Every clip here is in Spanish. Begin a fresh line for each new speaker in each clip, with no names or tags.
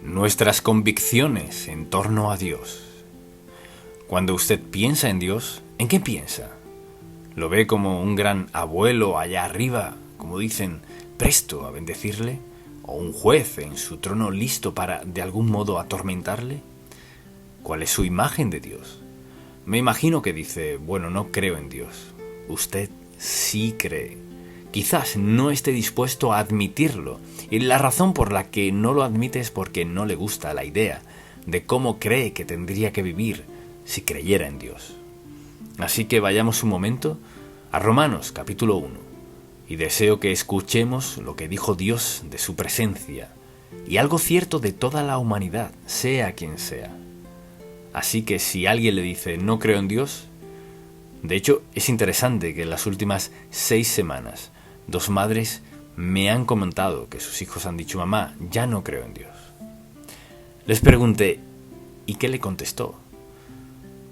nuestras convicciones en torno a Dios. Cuando usted piensa en Dios, ¿en qué piensa? ¿Lo ve como un gran abuelo allá arriba, como dicen, presto a bendecirle? ¿O un juez en su trono listo para, de algún modo, atormentarle? ¿Cuál es su imagen de Dios? Me imagino que dice, bueno, no creo en Dios. Usted sí cree. Quizás no esté dispuesto a admitirlo, y la razón por la que no lo admite es porque no le gusta la idea de cómo cree que tendría que vivir si creyera en Dios. Así que vayamos un momento a Romanos capítulo 1, y deseo que escuchemos lo que dijo Dios de su presencia, y algo cierto de toda la humanidad, sea quien sea. Así que si alguien le dice no creo en Dios, de hecho es interesante que en las últimas 6 semanas 2 madres me han comentado que sus hijos han dicho, mamá, ya no creo en Dios. Les pregunté, ¿y qué le contestó?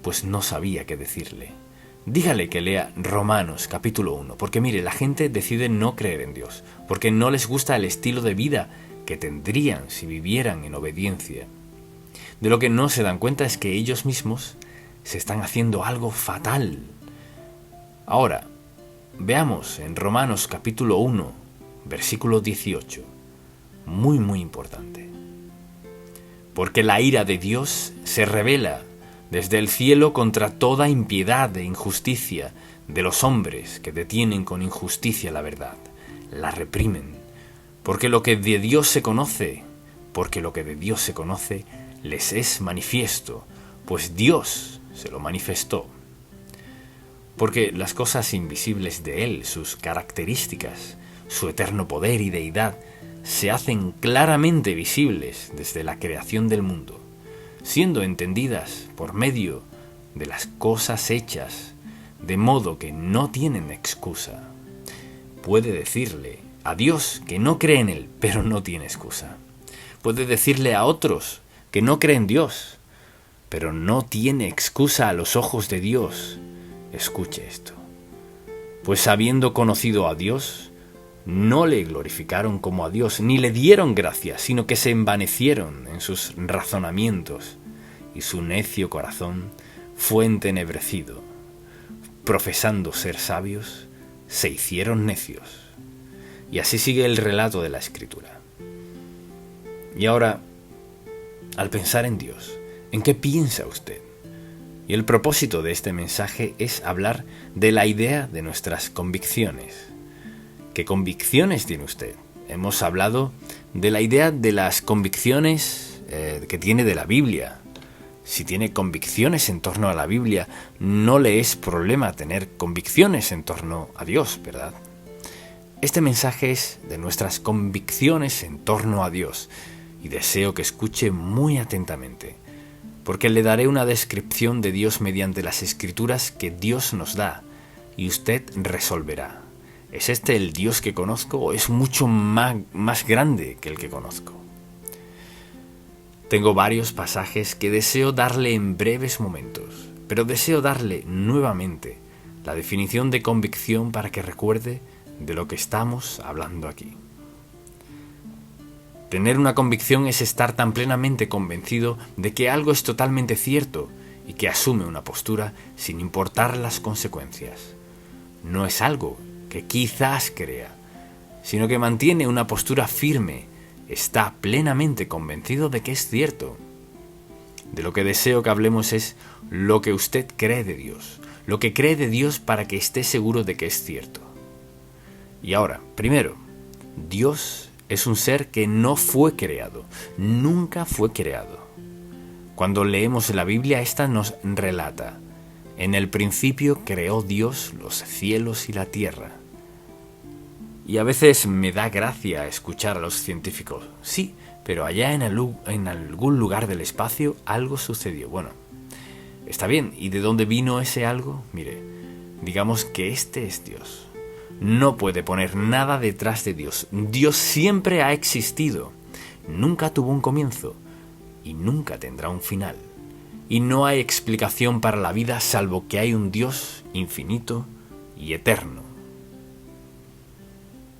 Pues no sabía qué decirle. Dígale que lea Romanos capítulo 1, porque mire, la gente decide no creer en Dios, porque no les gusta el estilo de vida que tendrían si vivieran en obediencia. De lo que no se dan cuenta es que ellos mismos se están haciendo algo fatal. Ahora, veamos en Romanos capítulo 1, versículo 18. Muy importante. Porque la ira de Dios se revela desde el cielo contra toda impiedad e injusticia de los hombres que detienen con injusticia la verdad. La reprimen. Porque lo que de Dios se conoce, les es manifiesto, pues Dios se lo manifestó. Porque las cosas invisibles de Él, sus características, su eterno poder y deidad, se hacen claramente visibles desde la creación del mundo, siendo entendidas por medio de las cosas hechas, de modo que no tienen excusa. Puede decirle a Dios que no cree en Él, pero no tiene excusa. Puede decirle a otros que no cree en Dios, pero no tiene excusa a los ojos de Dios. Escuche esto. Pues habiendo conocido a Dios, no le glorificaron como a Dios, ni le dieron gracia, sino que se envanecieron en sus razonamientos, y su necio corazón fue entenebrecido. Profesando ser sabios, se hicieron necios. Y así sigue el relato de la Escritura. Y ahora, al pensar en Dios, ¿en qué piensa usted? Y el propósito de este mensaje es hablar de la idea de nuestras convicciones. ¿Qué convicciones tiene usted? Hemos hablado de la idea de las convicciones que tiene de la Biblia. Si tiene convicciones en torno a la Biblia, no le es problema tener convicciones en torno a Dios, ¿verdad? Este mensaje es de nuestras convicciones en torno a Dios, y deseo que escuche muy atentamente, porque le daré una descripción de Dios mediante las Escrituras que Dios nos da, y usted resolverá. ¿Es este el Dios que conozco o es mucho más grande que el que conozco? Tengo varios pasajes que deseo darle en breves momentos, pero deseo darle nuevamente la definición de convicción para que recuerde de lo que estamos hablando aquí. Tener una convicción es estar tan plenamente convencido de que algo es totalmente cierto y que asume una postura sin importar las consecuencias. No es algo que quizás crea, sino que mantiene una postura firme, está plenamente convencido de que es cierto. De lo que deseo que hablemos es lo que usted cree de Dios, lo que cree de Dios para que esté seguro de que es cierto. Y ahora, primero, Dios es un ser que no fue creado, nunca fue creado. Cuando leemos la Biblia, esta nos relata: en el principio creó Dios los cielos y la tierra. Y a veces me da gracia escuchar a los científicos. Sí, pero allá en algún lugar del espacio algo sucedió. Bueno, está bien. ¿Y de dónde vino ese algo? Mire, digamos que este es Dios. No puede poner nada detrás de Dios. Dios siempre ha existido. Nunca tuvo un comienzo y nunca tendrá un final. Y no hay explicación para la vida salvo que hay un Dios infinito y eterno.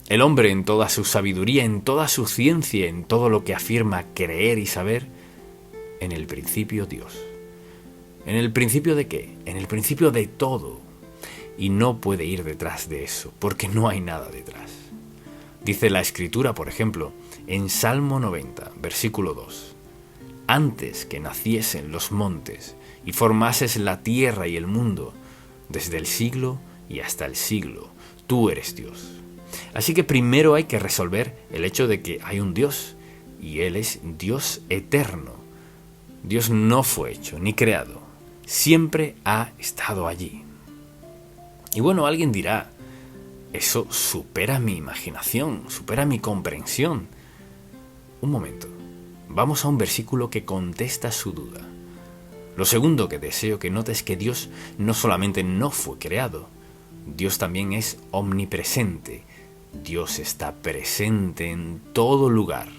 El hombre en toda su sabiduría, en toda su ciencia, en todo lo que afirma creer y saber, en el principio Dios. ¿En el principio de qué? En el principio de todo. Y no puede ir detrás de eso, porque no hay nada detrás. Dice la Escritura, por ejemplo, en Salmo 90, versículo 2. Antes que naciesen los montes y formases la tierra y el mundo, desde el siglo y hasta el siglo, tú eres Dios. Así que primero hay que resolver el hecho de que hay un Dios, y Él es Dios eterno. Dios no fue hecho ni creado, siempre ha estado allí. Y bueno, alguien dirá, eso supera mi imaginación, supera mi comprensión. Un momento, vamos a un versículo que contesta su duda. Lo segundo que deseo que notes es que Dios no solamente no fue creado, Dios también es omnipresente. Dios está presente en todo lugar,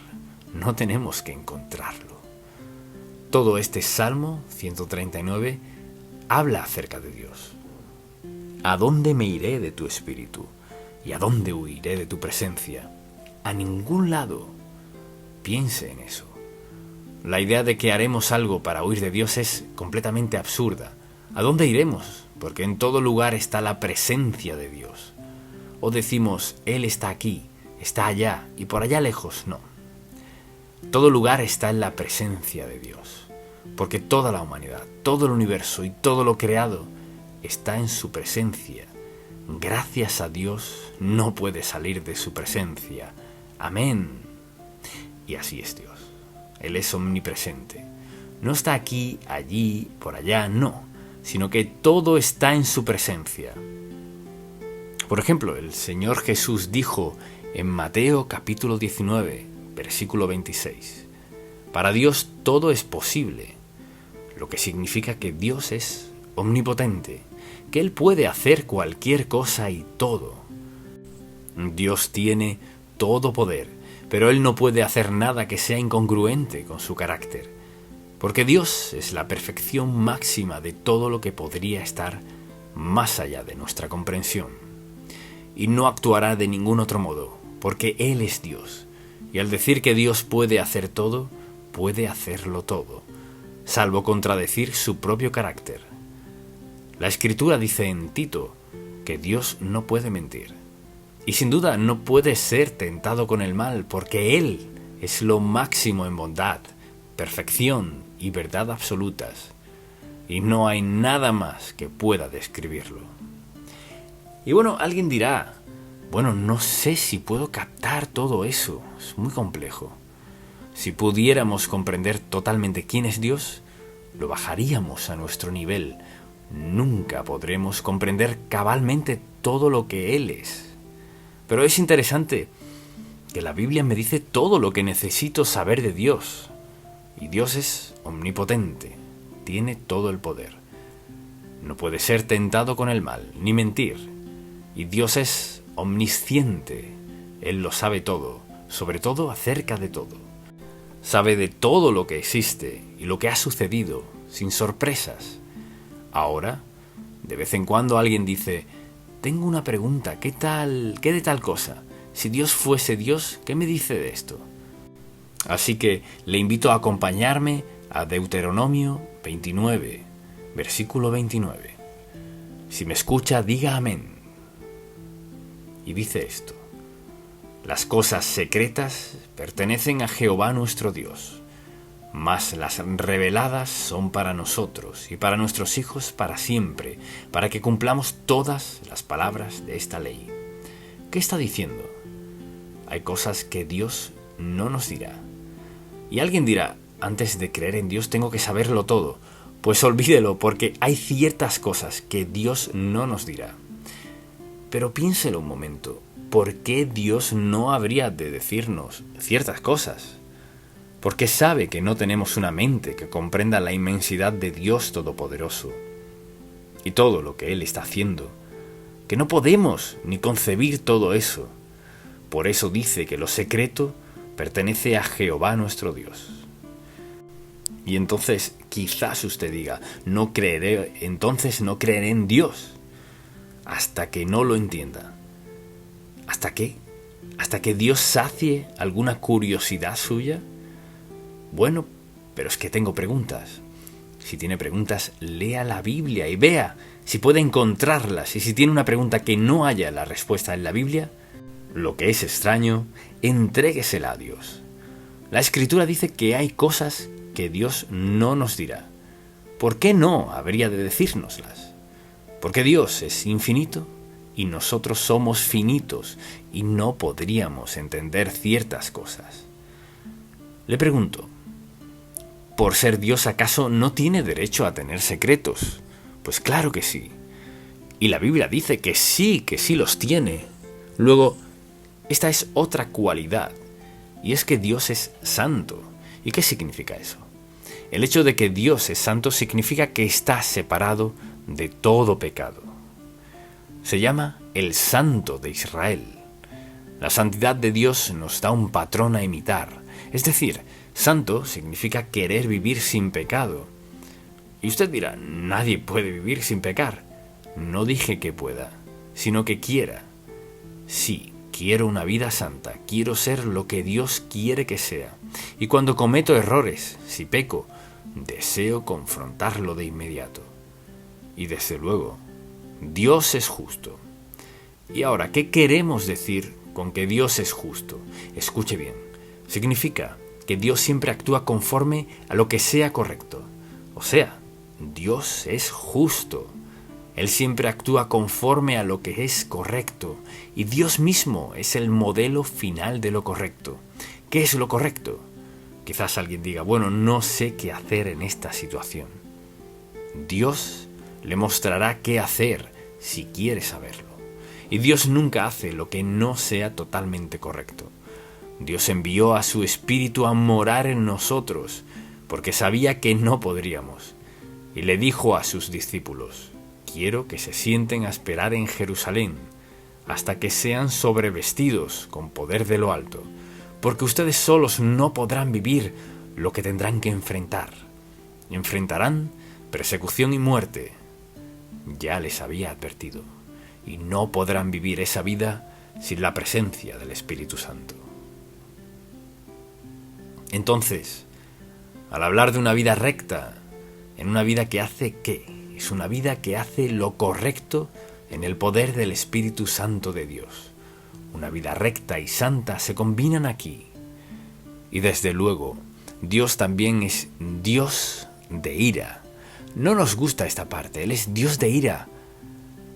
no tenemos que encontrarlo. Todo este Salmo 139 habla acerca de Dios. ¿A dónde me iré de tu espíritu? ¿Y a dónde huiré de tu presencia? A ningún lado. Piense en eso. La idea de que haremos algo para huir de Dios es completamente absurda. ¿A dónde iremos? Porque en todo lugar está la presencia de Dios. O decimos, Él está aquí, está allá y por allá lejos. No. Todo lugar está en la presencia de Dios. Porque toda la humanidad, todo el universo y todo lo creado está en su presencia. Gracias a Dios no puede salir de su presencia. Amén. Y así es Dios. Él es omnipresente. No está aquí, allí, por allá, no, sino que todo está en su presencia. Por ejemplo, el Señor Jesús dijo en Mateo capítulo 19, versículo 26, para Dios todo es posible, lo que significa que Dios es omnipotente, que Él puede hacer cualquier cosa y todo. Dios tiene todo poder, pero Él no puede hacer nada que sea incongruente con su carácter, porque Dios es la perfección máxima de todo lo que podría estar más allá de nuestra comprensión. Y no actuará de ningún otro modo, porque Él es Dios, y al decir que Dios puede hacer todo, puede hacerlo todo, salvo contradecir su propio carácter. La Escritura dice en Tito que Dios no puede mentir. Y sin duda no puede ser tentado con el mal, porque Él es lo máximo en bondad, perfección y verdad absolutas. Y no hay nada más que pueda describirlo. Y bueno, alguien dirá, bueno, no sé si puedo captar todo eso, es muy complejo. Si pudiéramos comprender totalmente quién es Dios, lo bajaríamos a nuestro nivel. Nunca podremos comprender cabalmente todo lo que Él es. Pero es interesante que la Biblia me dice todo lo que necesito saber de Dios. Y Dios es omnipotente, tiene todo el poder. No puede ser tentado con el mal, ni mentir. Y Dios es omnisciente, Él lo sabe todo, sobre todo acerca de todo. Sabe de todo lo que existe y lo que ha sucedido, sin sorpresas. Ahora, de vez en cuando alguien dice, tengo una pregunta, ¿qué de tal cosa? Si Dios fuese Dios, ¿qué me dice de esto? Así que le invito a acompañarme a Deuteronomio 29, versículo 29. Si me escucha, diga amén. Y dice esto: las cosas secretas pertenecen a Jehová nuestro Dios, mas las reveladas son para nosotros y para nuestros hijos para siempre, para que cumplamos todas las palabras de esta ley. ¿Qué está diciendo? Hay cosas que Dios no nos dirá. Y alguien dirá, antes de creer en Dios tengo que saberlo todo. Pues olvídelo, porque hay ciertas cosas que Dios no nos dirá. Pero piénselo un momento, ¿por qué Dios no habría de decirnos ciertas cosas? Porque sabe que no tenemos una mente que comprenda la inmensidad de Dios Todopoderoso y todo lo que Él está haciendo, que no podemos ni concebir todo eso. Por eso dice que lo secreto pertenece a Jehová nuestro Dios. Y entonces quizás usted diga, entonces no creeré en Dios hasta que no lo entienda. ¿Hasta qué? ¿Hasta que Dios sacie alguna curiosidad suya? Bueno, pero es que tengo preguntas. Si tiene preguntas, lea la Biblia y vea si puede encontrarlas. Y si tiene una pregunta que no haya la respuesta en la Biblia, lo que es extraño, entréguesela a Dios. La Escritura dice que hay cosas que Dios no nos dirá. ¿Por qué no habría de decírnoslas? Porque Dios es infinito y nosotros somos finitos y no podríamos entender ciertas cosas. Le pregunto, ¿por ser Dios acaso no tiene derecho a tener secretos? Pues claro que sí. Y la Biblia dice que sí los tiene. Luego, esta es otra cualidad, y es que Dios es santo. ¿Y qué significa eso? El hecho de que Dios es santo significa que está separado de todo pecado. Se llama el Santo de Israel. La santidad de Dios nos da un patrón a imitar. Es decir, santo significa querer vivir sin pecado. Y usted dirá, nadie puede vivir sin pecar. No dije que pueda, sino que quiera. Sí, quiero una vida santa, quiero ser lo que Dios quiere que sea. Y cuando cometo errores, si peco, deseo confrontarlo de inmediato. Y desde luego, Dios es justo. Y ahora, ¿qué queremos decir con que Dios es justo? Escuche bien, significa que Dios siempre actúa conforme a lo que sea correcto. O sea, Dios es justo. Él siempre actúa conforme a lo que es correcto. Y Dios mismo es el modelo final de lo correcto. ¿Qué es lo correcto? Quizás alguien diga, bueno, no sé qué hacer en esta situación. Dios le mostrará qué hacer si quiere saberlo. Y Dios nunca hace lo que no sea totalmente correcto. Dios envió a su Espíritu a morar en nosotros, porque sabía que no podríamos. Y le dijo a sus discípulos, quiero que se sienten a esperar en Jerusalén, hasta que sean sobrevestidos con poder de lo alto, porque ustedes solos no podrán vivir lo que tendrán que enfrentar. Enfrentarán persecución y muerte. Ya les había advertido, y no podrán vivir esa vida sin la presencia del Espíritu Santo. Entonces, al hablar de una vida recta, en una vida que hace ¿qué? Es una vida que hace lo correcto en el poder del Espíritu Santo de Dios. Una vida recta y santa se combinan aquí. Y desde luego, Dios también es Dios de ira. No nos gusta esta parte, Él es Dios de ira.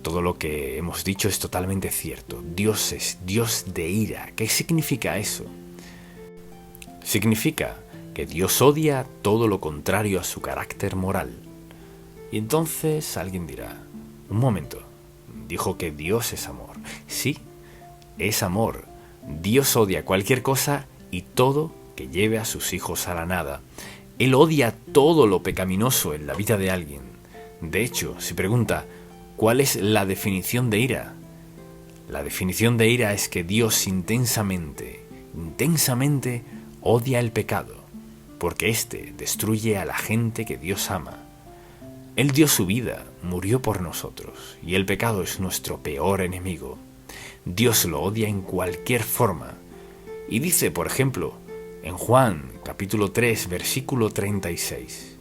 Todo lo que hemos dicho es totalmente cierto. Dios es Dios de ira. ¿Qué significa eso? Significa que Dios odia todo lo contrario a su carácter moral. Y entonces alguien dirá, un momento, dijo que Dios es amor. Sí, es amor. Dios odia cualquier cosa y todo que lleve a sus hijos a la nada. Él odia todo lo pecaminoso en la vida de alguien. De hecho, si pregunta, ¿cuál es la definición de ira? La definición de ira es que Dios intensamente odia el pecado, porque éste destruye a la gente que Dios ama. Él dio su vida, murió por nosotros, y el pecado es nuestro peor enemigo. Dios lo odia en cualquier forma. Y dice, por ejemplo, en Juan, capítulo 3, versículo 36.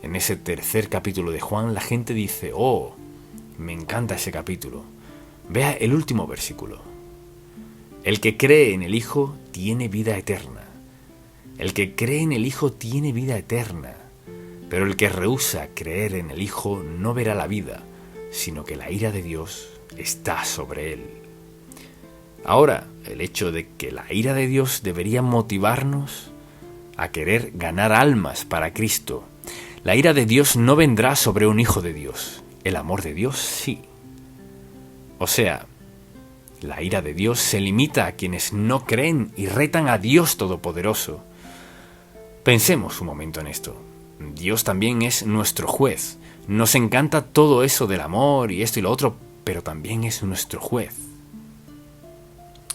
En ese tercer capítulo de Juan, la gente dice, oh, me encanta ese capítulo. Vea el último versículo. El que cree en el Hijo tiene vida eterna. El que cree en el Hijo tiene vida eterna. Pero el que rehúsa creer en el Hijo no verá la vida, sino que la ira de Dios está sobre él. Ahora, el hecho de que la ira de Dios debería motivarnos a querer ganar almas para Cristo. La ira de Dios no vendrá sobre un hijo de Dios. El amor de Dios sí. O sea, la ira de Dios se limita a quienes no creen y retan a Dios Todopoderoso. Pensemos un momento en esto. Dios también es nuestro juez. Nos encanta todo eso del amor y esto y lo otro, pero también es nuestro juez.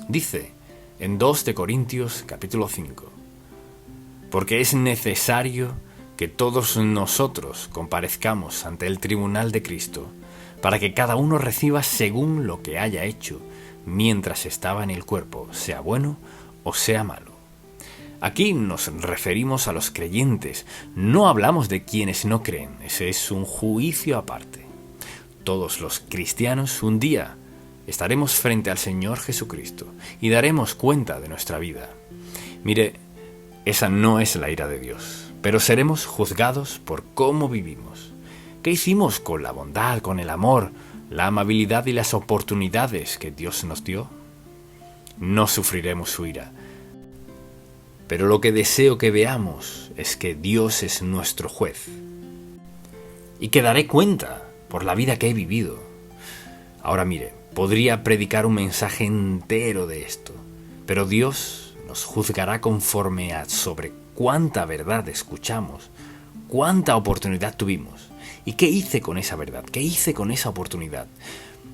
Dice en 2 de Corintios capítulo 5, porque es necesario que todos nosotros comparezcamos ante el tribunal de Cristo, para que cada uno reciba según lo que haya hecho, mientras estaba en el cuerpo, sea bueno o sea malo. Aquí nos referimos a los creyentes, no hablamos de quienes no creen, ese es un juicio aparte. Todos los cristianos un día estaremos frente al Señor Jesucristo y daremos cuenta de nuestra vida. Mire, esa no es la ira de Dios, pero seremos juzgados por cómo vivimos. ¿Qué hicimos con la bondad, con el amor, la amabilidad y las oportunidades que Dios nos dio? No sufriremos su ira. Pero lo que deseo que veamos es que Dios es nuestro juez y que daré cuenta por la vida que he vivido. Ahora mire, podría predicar un mensaje entero de esto, pero Dios nos juzgará conforme a sobre cuánta verdad escuchamos, cuánta oportunidad tuvimos y qué hice con esa verdad, qué hice con esa oportunidad.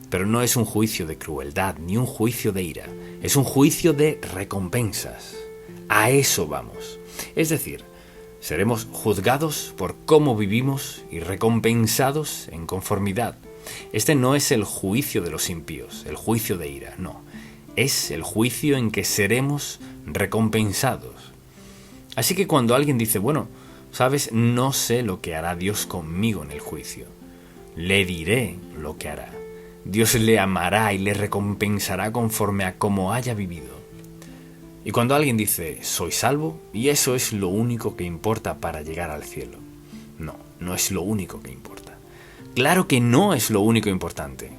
Pero no es un juicio de crueldad ni un juicio de ira, es un juicio de recompensas. A eso vamos. Es decir, seremos juzgados por cómo vivimos y recompensados en conformidad. Este no es el juicio de los impíos, el juicio de ira, no. Es el juicio en que seremos recompensados. Así que cuando alguien dice, bueno, sabes, no sé lo que hará Dios conmigo en el juicio, le diré lo que hará. Dios le amará y le recompensará conforme a cómo haya vivido. Y cuando alguien dice, soy salvo, y eso es lo único que importa para llegar al cielo. No, no es lo único que importa. Claro que no es lo único importante.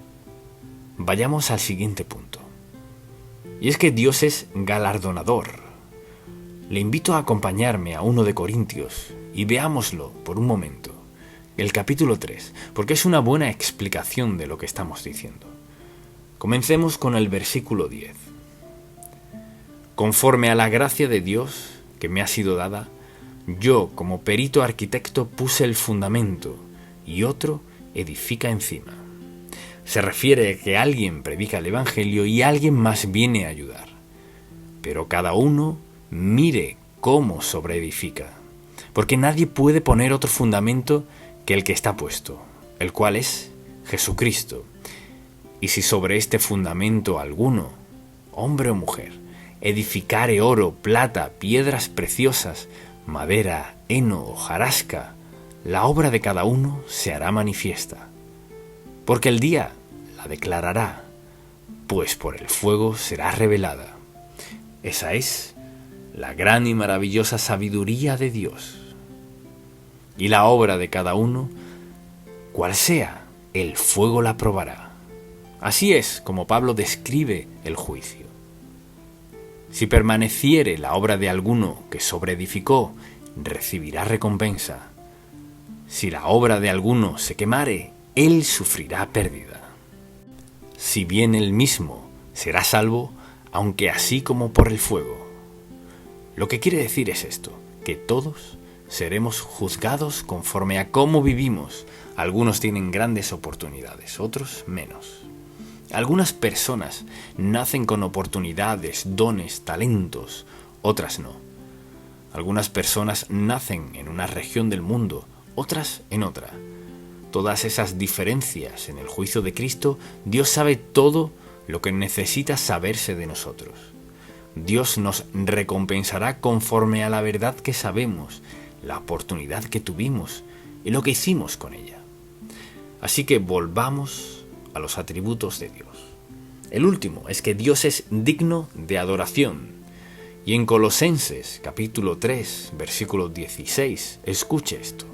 Vayamos al siguiente punto. Y es que Dios es galardonador. Le invito a acompañarme a 1 de Corintios y veámoslo por un momento. El capítulo 3, porque es una buena explicación de lo que estamos diciendo. Comencemos con el versículo 10. Conforme a la gracia de Dios que me ha sido dada, yo como perito arquitecto puse el fundamento y otro edifica encima. Se refiere a que alguien predica el Evangelio y alguien más viene a ayudar. Pero cada uno mire cómo sobreedifica, porque nadie puede poner otro fundamento que el que está puesto, el cual es Jesucristo. Y si sobre este fundamento alguno, hombre o mujer, edificare oro, plata, piedras preciosas, madera, heno, hojarasca, la obra de cada uno se hará manifiesta, porque el día la declarará, pues por el fuego será revelada. Esa es la gran y maravillosa sabiduría de Dios. Y la obra de cada uno, cual sea, el fuego la probará. Así es como Pablo describe el juicio. Si permaneciere la obra de alguno que sobreedificó, recibirá recompensa. Si la obra de alguno se quemare, él sufrirá pérdida. Si bien él mismo será salvo, aunque así como por el fuego. Lo que quiere decir es esto, que todos seremos juzgados conforme a cómo vivimos. Algunos tienen grandes oportunidades, otros menos. Algunas personas nacen con oportunidades, dones, talentos, otras no. Algunas personas nacen en una región del mundo, otras en otra. Todas esas diferencias en el juicio de Cristo, Dios sabe todo lo que necesita saberse de nosotros. Dios nos recompensará conforme a la verdad que sabemos, la oportunidad que tuvimos y lo que hicimos con ella. Así que volvamos a los atributos de Dios. El último es que Dios es digno de adoración. Y en Colosenses capítulo 3, versículo 16, escuche esto.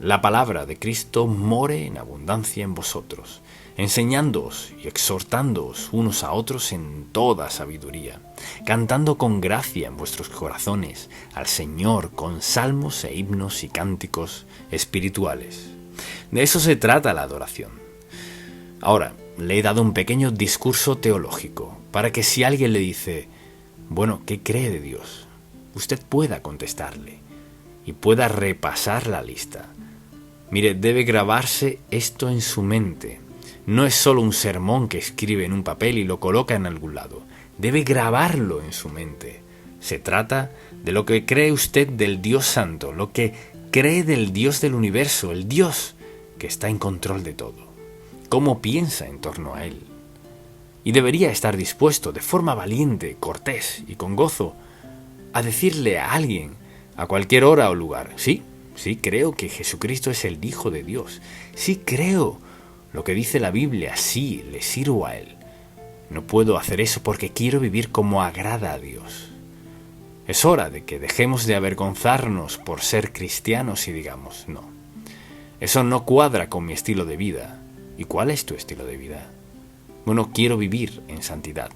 La palabra de Cristo more en abundancia en vosotros, enseñándoos y exhortándoos unos a otros en toda sabiduría, cantando con gracia en vuestros corazones al Señor con salmos e himnos y cánticos espirituales. De eso se trata la adoración. Ahora, le he dado un pequeño discurso teológico para que si alguien le dice, bueno, ¿qué cree de Dios?, usted pueda contestarle y pueda repasar la lista. Mire, debe grabarse esto en su mente. No es solo un sermón que escribe en un papel y lo coloca en algún lado. Debe grabarlo en su mente. Se trata de lo que cree usted del Dios Santo, lo que cree del Dios del universo, el Dios que está en control de todo. ¿Cómo piensa en torno a Él? y debería estar dispuesto de forma valiente, cortés y con gozo a decirle a alguien, a cualquier hora o lugar: sí, creo que Jesucristo es el Hijo de Dios, sí creo lo que dice la Biblia, sí, le sirvo a Él. No puedo hacer eso porque quiero vivir como agrada a Dios. Es hora de que dejemos de avergonzarnos por ser cristianos y digamos: no, eso no cuadra con mi estilo de vida. ¿Y cuál es tu estilo de vida? Bueno, quiero vivir en santidad.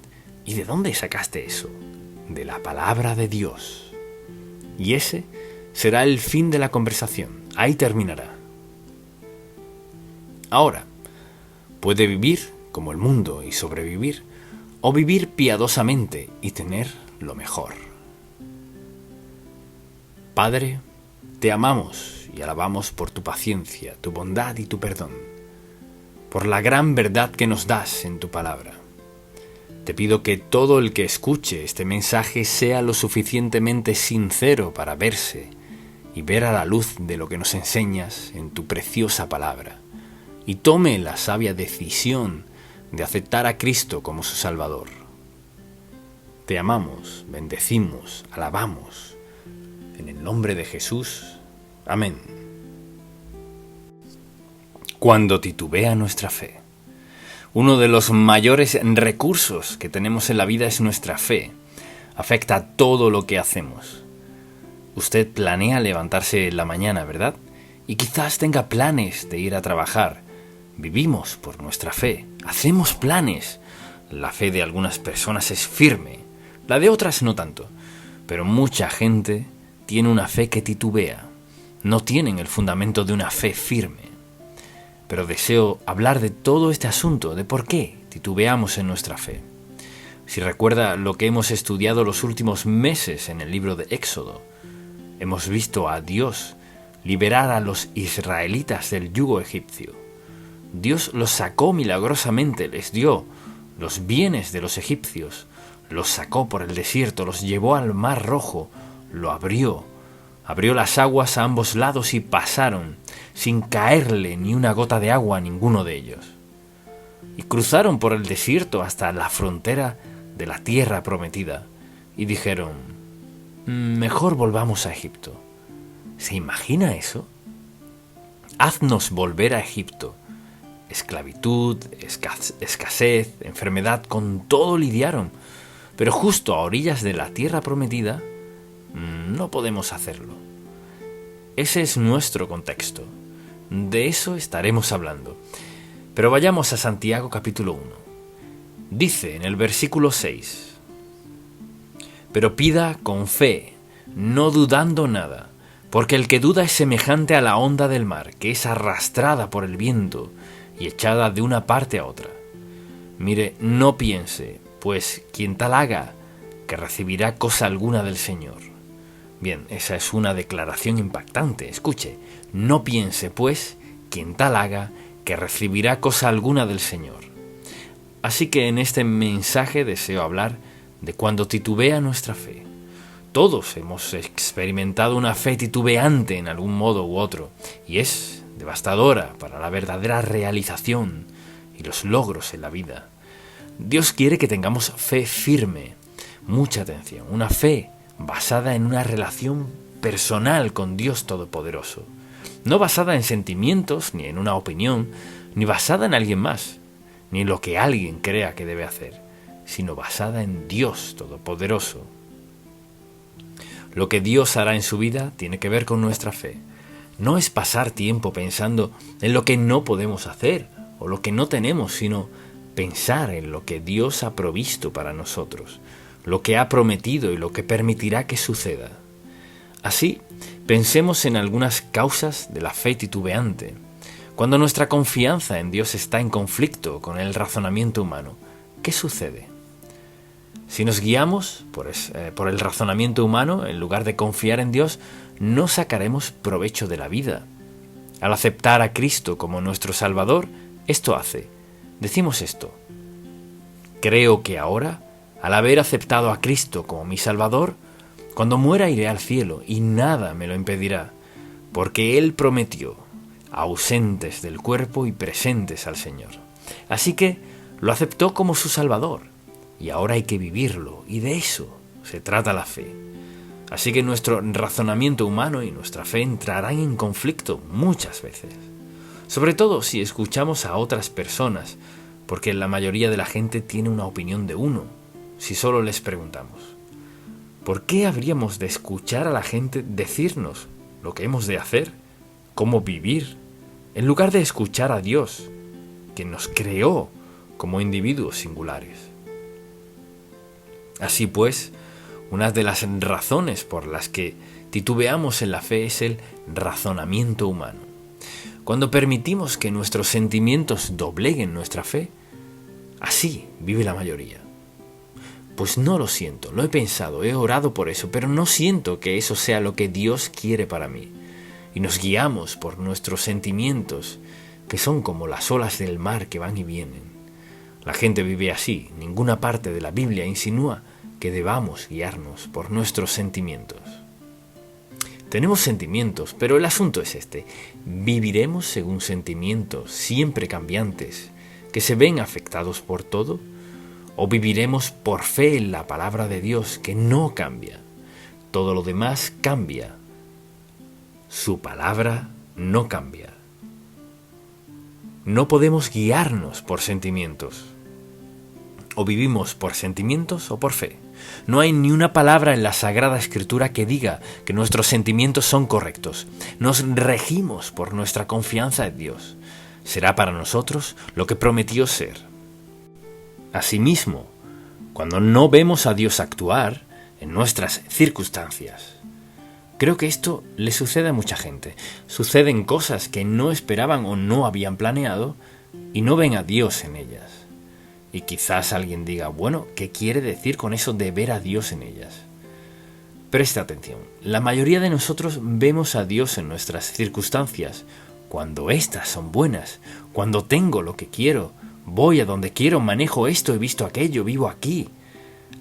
¿Y de dónde sacaste eso? De la palabra de Dios. Y ese será el fin de la conversación. Ahí terminará. Ahora, puede vivir como el mundo y sobrevivir, o vivir piadosamente y tener lo mejor. Padre, te amamos y alabamos por tu paciencia, tu bondad y tu perdón, por la gran verdad que nos das en tu palabra. Te pido que todo el que escuche este mensaje sea lo suficientemente sincero para verse y ver a la luz de lo que nos enseñas en tu preciosa palabra, y tome la sabia decisión de aceptar a Cristo como su Salvador. Te amamos, bendecimos, alabamos. En el nombre de Jesús. Amén. Cuando titubea nuestra fe. Uno de los mayores recursos que tenemos en la vida es nuestra fe. Afecta todo lo que hacemos. Usted planea levantarse en la mañana, ¿verdad? Y quizás tenga planes de ir a trabajar. Vivimos por nuestra fe. Hacemos planes. La fe de algunas personas es firme. La de otras no tanto. Pero mucha gente tiene una fe que titubea. No tienen el fundamento de una fe firme. Pero deseo hablar de todo este asunto, de por qué titubeamos en nuestra fe. Si recuerda lo que hemos estudiado los últimos meses en el libro de Éxodo, hemos visto a Dios liberar a los israelitas del yugo egipcio. Dios los sacó milagrosamente, les dio los bienes de los egipcios, los sacó por el desierto, los llevó al Mar Rojo, lo abrió las aguas a ambos lados y pasaron, sin caerle ni una gota de agua a ninguno de ellos. Y cruzaron por el desierto hasta la frontera de la tierra prometida, y dijeron: mejor volvamos a Egipto. ¿Se imagina eso? Haznos volver a Egipto. Esclavitud, escasez, enfermedad, con todo lidiaron, pero justo a orillas de la tierra prometida, no podemos hacerlo. Ese es nuestro contexto. De eso estaremos hablando. Pero vayamos a Santiago capítulo 1. Dice en el versículo 6: pero pida con fe, no dudando nada, porque el que duda es semejante a la onda del mar, que es arrastrada por el viento y echada de una parte a otra. Mire, no piense, pues quien tal haga, que recibirá cosa alguna del Señor. Bien, esa es una declaración impactante. Escuche: no piense, pues, quien tal haga, que recibirá cosa alguna del Señor. Así que en este mensaje deseo hablar de cuando titubea nuestra fe. Todos hemos experimentado una fe titubeante en algún modo u otro, y es devastadora para la verdadera realización y los logros en la vida. Dios quiere que tengamos fe firme. Mucha atención, una fe basada en una relación personal con Dios Todopoderoso. No basada en sentimientos, ni en una opinión, ni basada en alguien más, ni en lo que alguien crea que debe hacer, sino basada en Dios Todopoderoso. Lo que Dios hará en su vida tiene que ver con nuestra fe. No es pasar tiempo pensando en lo que no podemos hacer o lo que no tenemos, sino pensar en lo que Dios ha provisto para nosotros, lo que ha prometido y lo que permitirá que suceda. Así, pensemos en algunas causas de la fe titubeante. Cuando nuestra confianza en Dios está en conflicto con el razonamiento humano, ¿qué sucede? Si nos guiamos por el razonamiento humano, en lugar de confiar en Dios, no sacaremos provecho de la vida. Al aceptar a Cristo como nuestro Salvador, esto hace. Decimos esto: creo que ahora, al haber aceptado a Cristo como mi Salvador, cuando muera iré al cielo y nada me lo impedirá, porque Él prometió, ausentes del cuerpo y presentes al Señor. Así que Lo aceptó como su Salvador y ahora hay que vivirlo, y de eso se trata la fe. Así que nuestro razonamiento humano y nuestra fe entrarán en conflicto muchas veces, sobre todo si escuchamos a otras personas, porque la mayoría de la gente tiene una opinión de uno, si solo les preguntamos. ¿Por qué habríamos de escuchar a la gente decirnos lo que hemos de hacer, cómo vivir, en lugar de escuchar a Dios, que nos creó como individuos singulares? Así pues, una de las razones por las que titubeamos en la fe es el razonamiento humano. Cuando permitimos que nuestros sentimientos dobleguen nuestra fe, así vive la mayoría. Pues no lo siento, lo he pensado, he orado por eso, pero no siento que eso sea lo que Dios quiere para mí. Y nos guiamos por nuestros sentimientos, que son como las olas del mar que van y vienen. La gente vive así, ninguna parte de la Biblia insinúa que debamos guiarnos por nuestros sentimientos. Tenemos sentimientos, pero el asunto es este: ¿viviremos según sentimientos siempre cambiantes, que se ven afectados por todo? ¿O viviremos por fe en la palabra de Dios, que no cambia? Todo lo demás cambia. Su palabra no cambia. No podemos guiarnos por sentimientos. O vivimos por sentimientos o por fe. No hay ni una palabra en la Sagrada Escritura que diga que nuestros sentimientos son correctos. Nos regimos por nuestra confianza en Dios. Será para nosotros lo que prometió ser. Asimismo, cuando no vemos a Dios actuar en nuestras circunstancias, creo que esto le sucede a mucha gente. Suceden cosas que no esperaban o no habían planeado y no ven a Dios en ellas. Y quizás alguien diga, bueno, ¿qué quiere decir con eso de ver a Dios en ellas? Presta atención, la mayoría de nosotros vemos a Dios en nuestras circunstancias, cuando éstas son buenas, cuando tengo lo que quiero, voy a donde quiero, manejo esto, he visto aquello, vivo aquí.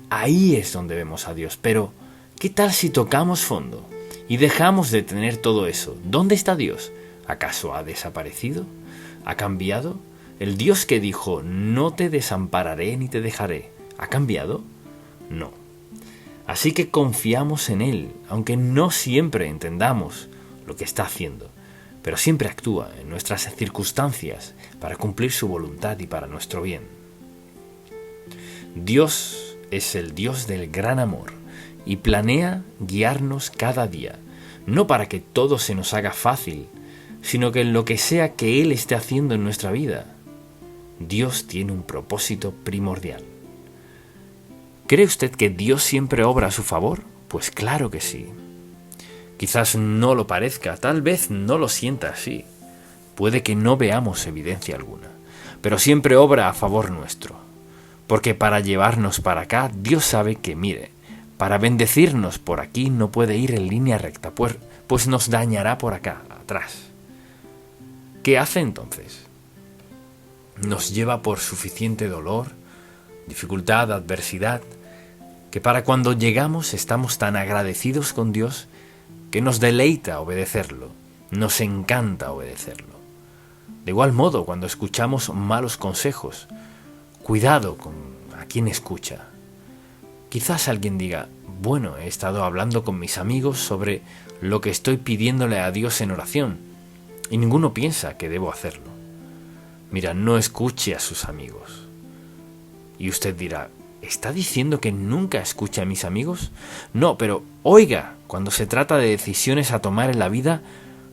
Ahí es donde vemos a Dios. Pero, ¿qué tal si tocamos fondo y dejamos de tener todo eso? ¿Dónde está Dios? ¿Acaso ha desaparecido? ¿Ha cambiado? ¿El Dios que dijo, no te desampararé ni te dejaré, ha cambiado? No. Así que confiamos en Él, aunque no siempre entendamos lo que está haciendo, pero siempre actúa en nuestras circunstancias para cumplir su voluntad y para nuestro bien. Dios es el Dios del gran amor y planea guiarnos cada día, no para que todo se nos haga fácil, sino que en lo que sea que Él esté haciendo en nuestra vida, Dios tiene un propósito primordial. ¿Cree usted que Dios siempre obra a su favor? Pues claro que sí. Quizás no lo parezca, tal vez no lo sienta así. Puede que no veamos evidencia alguna, pero siempre obra a favor nuestro. Porque para llevarnos para acá, Dios sabe que, mire, para bendecirnos por aquí no puede ir en línea recta, pues nos dañará por acá, atrás. ¿Qué hace entonces? Nos lleva por suficiente dolor, dificultad, adversidad, que para cuando llegamos estamos tan agradecidos con Dios que nos deleita obedecerlo, nos encanta obedecerlo. De igual modo, cuando escuchamos malos consejos, cuidado con a quién escucha. Quizás alguien diga, bueno, he estado hablando con mis amigos sobre lo que estoy pidiéndole a Dios en oración, y ninguno piensa que debo hacerlo. Mira, no escuche a sus amigos. Y usted dirá, ¿está diciendo que nunca escuche a mis amigos? No, pero oiga, cuando se trata de decisiones a tomar en la vida,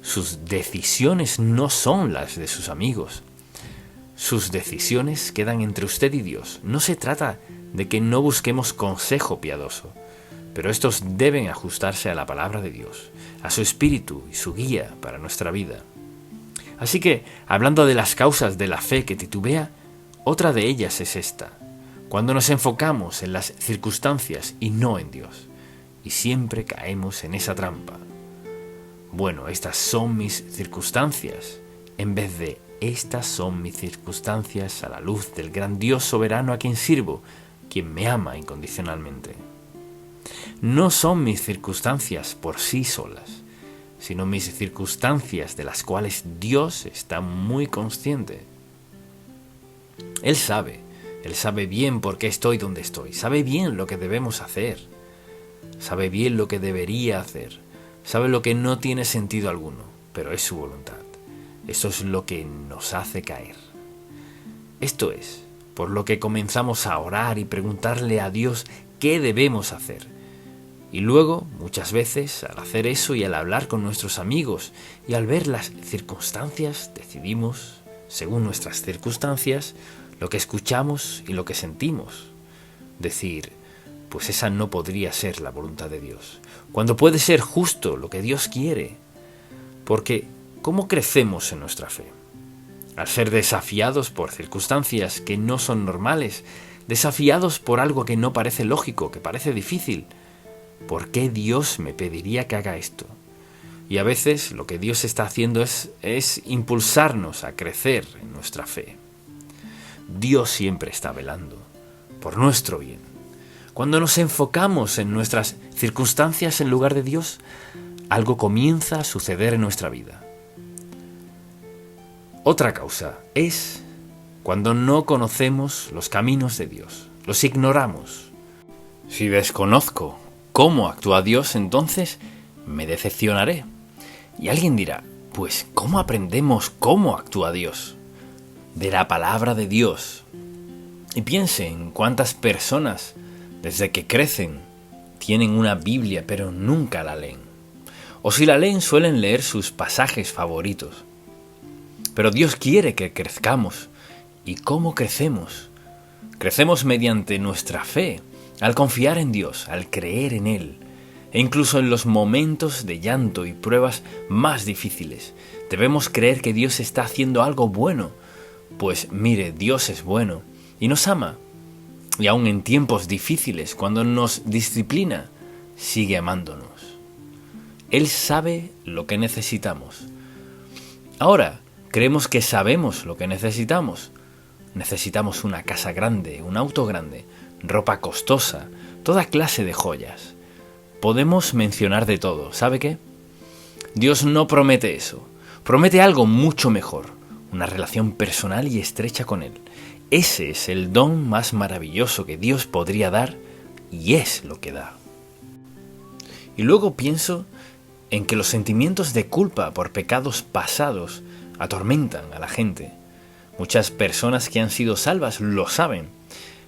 sus decisiones no son las de sus amigos. Sus decisiones quedan entre usted y Dios. No se trata de que no busquemos consejo piadoso, pero estos deben ajustarse a la palabra de Dios, a su espíritu y su guía para nuestra vida. Así que, hablando de las causas de la fe que titubea, otra de ellas es esta: cuando nos enfocamos en las circunstancias y no en Dios, y siempre caemos en esa trampa. Bueno, estas son mis circunstancias, en vez de estas son mis circunstancias a la luz del gran Dios soberano a quien sirvo, quien me ama incondicionalmente. No son mis circunstancias por sí solas, sino mis circunstancias de las cuales Dios está muy consciente. Él sabe Él sabe bien por qué estoy donde estoy, sabe bien lo que debemos hacer, sabe bien lo que debería hacer, sabe lo que no tiene sentido alguno, pero es su voluntad. Eso es lo que nos hace caer. Esto es por lo que comenzamos a orar y preguntarle a Dios qué debemos hacer. Y luego, muchas veces, al hacer eso y al hablar con nuestros amigos y al ver las circunstancias, decidimos, según nuestras circunstancias, lo que escuchamos y lo que sentimos. Decir, pues esa no podría ser la voluntad de Dios, cuando puede ser justo lo que Dios quiere. Porque, ¿cómo crecemos en nuestra fe? Al ser desafiados por circunstancias que no son normales, desafiados por algo que no parece lógico, que parece difícil. ¿Por qué Dios me pediría que haga esto? Y a veces lo que Dios está haciendo es impulsarnos a crecer en nuestra fe. Dios siempre está velando por nuestro bien. Cuando nos enfocamos en nuestras circunstancias en lugar de Dios, algo comienza a suceder en nuestra vida. Otra causa es cuando no conocemos los caminos de Dios, los ignoramos. Si desconozco cómo actúa Dios, entonces me decepcionaré. Y alguien dirá, pues ¿cómo aprendemos cómo actúa Dios? De la palabra de Dios. Y piense en cuántas personas, desde que crecen, tienen una Biblia pero nunca la leen. O si la leen, suelen leer sus pasajes favoritos. Pero Dios quiere que crezcamos. ¿Y cómo crecemos? Crecemos mediante nuestra fe, al confiar en Dios, al creer en Él. E incluso en los momentos de llanto y pruebas más difíciles, debemos creer que Dios está haciendo algo bueno. Pues mire, Dios es bueno y nos ama. Y aun en tiempos difíciles, cuando nos disciplina, sigue amándonos. Él sabe lo que necesitamos. Ahora, creemos que sabemos lo que necesitamos. Necesitamos una casa grande, un auto grande, ropa costosa, toda clase de joyas. Podemos mencionar de todo, ¿sabe qué? Dios no promete eso. Promete algo mucho mejor, una relación personal y estrecha con Él. Ese es el don más maravilloso que Dios podría dar y es lo que da. Y luego pienso en que los sentimientos de culpa por pecados pasados atormentan a la gente. Muchas personas que han sido salvas lo saben.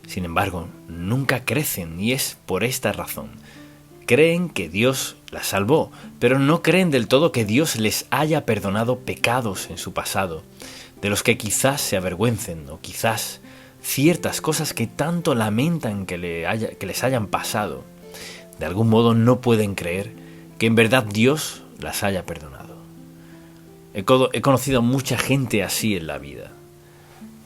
Sin embargo, nunca crecen y es por esta razón. Creen que Dios las salvó, pero no creen del todo que Dios les haya perdonado pecados en su pasado, de los que quizás se avergüencen o quizás ciertas cosas que tanto lamentan que les hayan pasado. De algún modo no pueden creer que en verdad Dios las haya perdonado. He conocido a mucha gente así en la vida.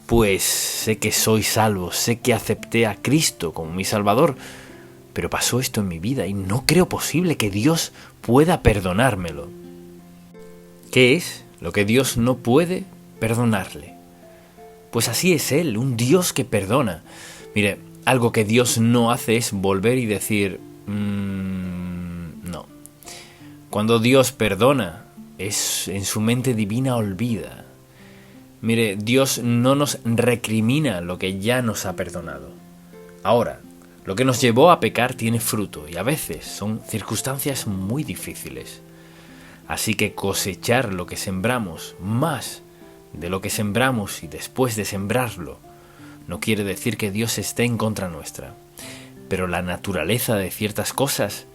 Pues sé que soy salvo, sé que acepté a Cristo como mi Salvador, pero pasó esto en mi vida y no creo posible que Dios pueda perdonármelo. ¿Qué es lo que Dios no puede perdonarle? Pues así es Él, un Dios que perdona. Mire, algo que Dios no hace es volver y decir, no. Cuando Dios perdona, es en su mente divina olvida. Mire, Dios no nos recrimina lo que ya nos ha perdonado. Ahora, lo que nos llevó a pecar tiene fruto y a veces son circunstancias muy difíciles. Así que cosechar lo que sembramos, más de lo que sembramos y después de sembrarlo, no quiere decir que Dios esté en contra nuestra. Pero la naturaleza de ciertas cosas,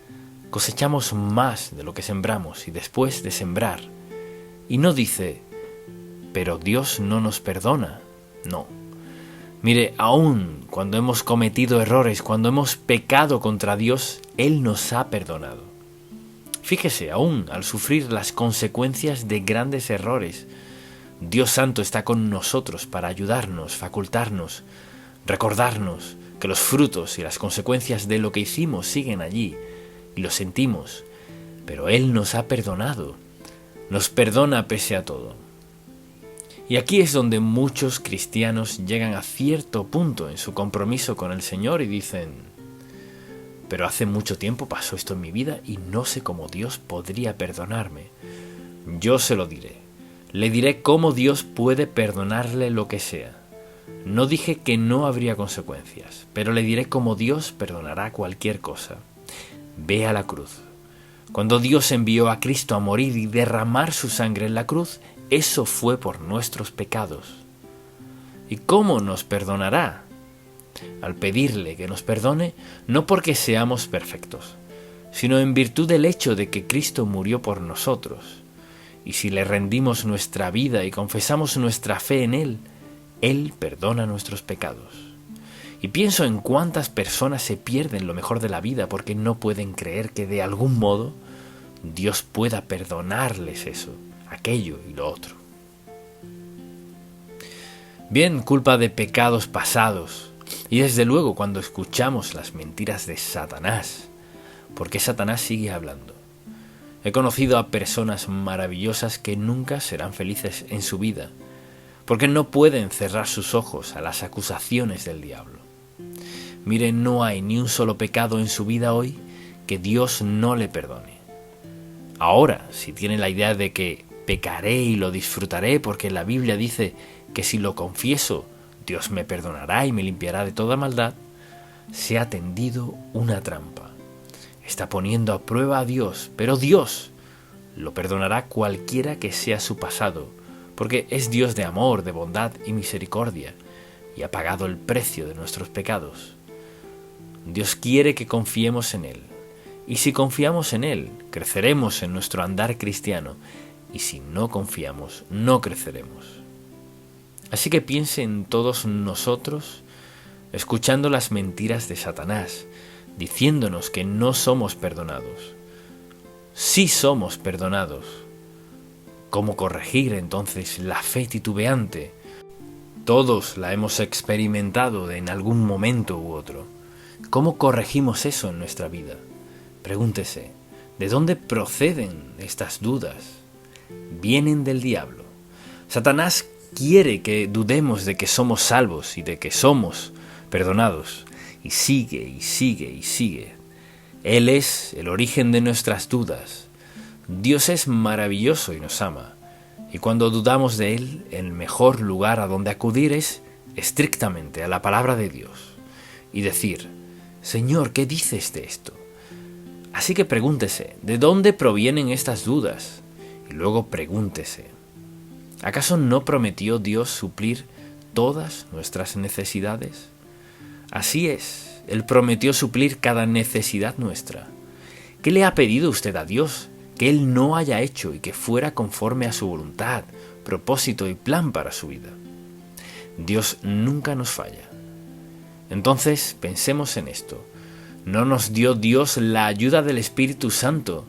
cosechamos más de lo que sembramos y después de sembrar. Y no dice, pero Dios no nos perdona. No. Mire, aún cuando hemos cometido errores, cuando hemos pecado contra Dios, Él nos ha perdonado. Fíjese, aún al sufrir las consecuencias de grandes errores, Dios Santo está con nosotros para ayudarnos, facultarnos, recordarnos que los frutos y las consecuencias de lo que hicimos siguen allí y lo sentimos, pero Él nos ha perdonado, nos perdona pese a todo. Y aquí es donde muchos cristianos llegan a cierto punto en su compromiso con el Señor y dicen, pero hace mucho tiempo pasó esto en mi vida y no sé cómo Dios podría perdonarme. Yo se lo diré. Le diré cómo Dios puede perdonarle lo que sea. No dije que no habría consecuencias, pero le diré cómo Dios perdonará cualquier cosa. Ve a la cruz. Cuando Dios envió a Cristo a morir y derramar su sangre en la cruz, eso fue por nuestros pecados. ¿Y cómo nos perdonará? Al pedirle que nos perdone, no porque seamos perfectos, sino en virtud del hecho de que Cristo murió por nosotros. Y si le rendimos nuestra vida y confesamos nuestra fe en Él perdona nuestros pecados. Y pienso en cuántas personas se pierden lo mejor de la vida porque no pueden creer que de algún modo Dios pueda perdonarles eso, aquello y lo otro. Bien, culpa de pecados pasados. Y desde luego cuando escuchamos las mentiras de Satanás, porque Satanás sigue hablando. He conocido a personas maravillosas que nunca serán felices en su vida, porque no pueden cerrar sus ojos a las acusaciones del diablo. Miren, no hay ni un solo pecado en su vida hoy que Dios no le perdone. Ahora, si tiene la idea de que pecaré y lo disfrutaré porque la Biblia dice que si lo confieso, Dios me perdonará y me limpiará de toda maldad, se ha tendido una trampa. Está poniendo a prueba a Dios, pero Dios lo perdonará cualquiera que sea su pasado, porque es Dios de amor, de bondad y misericordia, y ha pagado el precio de nuestros pecados. Dios quiere que confiemos en Él, y si confiamos en Él, creceremos en nuestro andar cristiano, y si no confiamos, no creceremos. Así que piense en todos nosotros, escuchando las mentiras de Satanás, diciéndonos que no somos perdonados. Sí somos perdonados. ¿Cómo corregir entonces la fe titubeante? Todos la hemos experimentado en algún momento u otro. ¿Cómo corregimos eso en nuestra vida? Pregúntese, ¿de dónde proceden estas dudas? Vienen del diablo. Satanás quiere que dudemos de que somos salvos y de que somos perdonados. Y sigue, y sigue, y sigue. Él es el origen de nuestras dudas. Dios es maravilloso y nos ama. Y cuando dudamos de Él, el mejor lugar a donde acudir es estrictamente a la palabra de Dios. Y decir, Señor, ¿qué dices de esto? Así que pregúntese, ¿de dónde provienen estas dudas? Y luego pregúntese, ¿acaso no prometió Dios suplir todas nuestras necesidades? Así es, Él prometió suplir cada necesidad nuestra. ¿Qué le ha pedido usted a Dios que Él no haya hecho y que fuera conforme a su voluntad, propósito y plan para su vida? Dios nunca nos falla. Entonces, pensemos en esto. ¿No nos dio Dios la ayuda del Espíritu Santo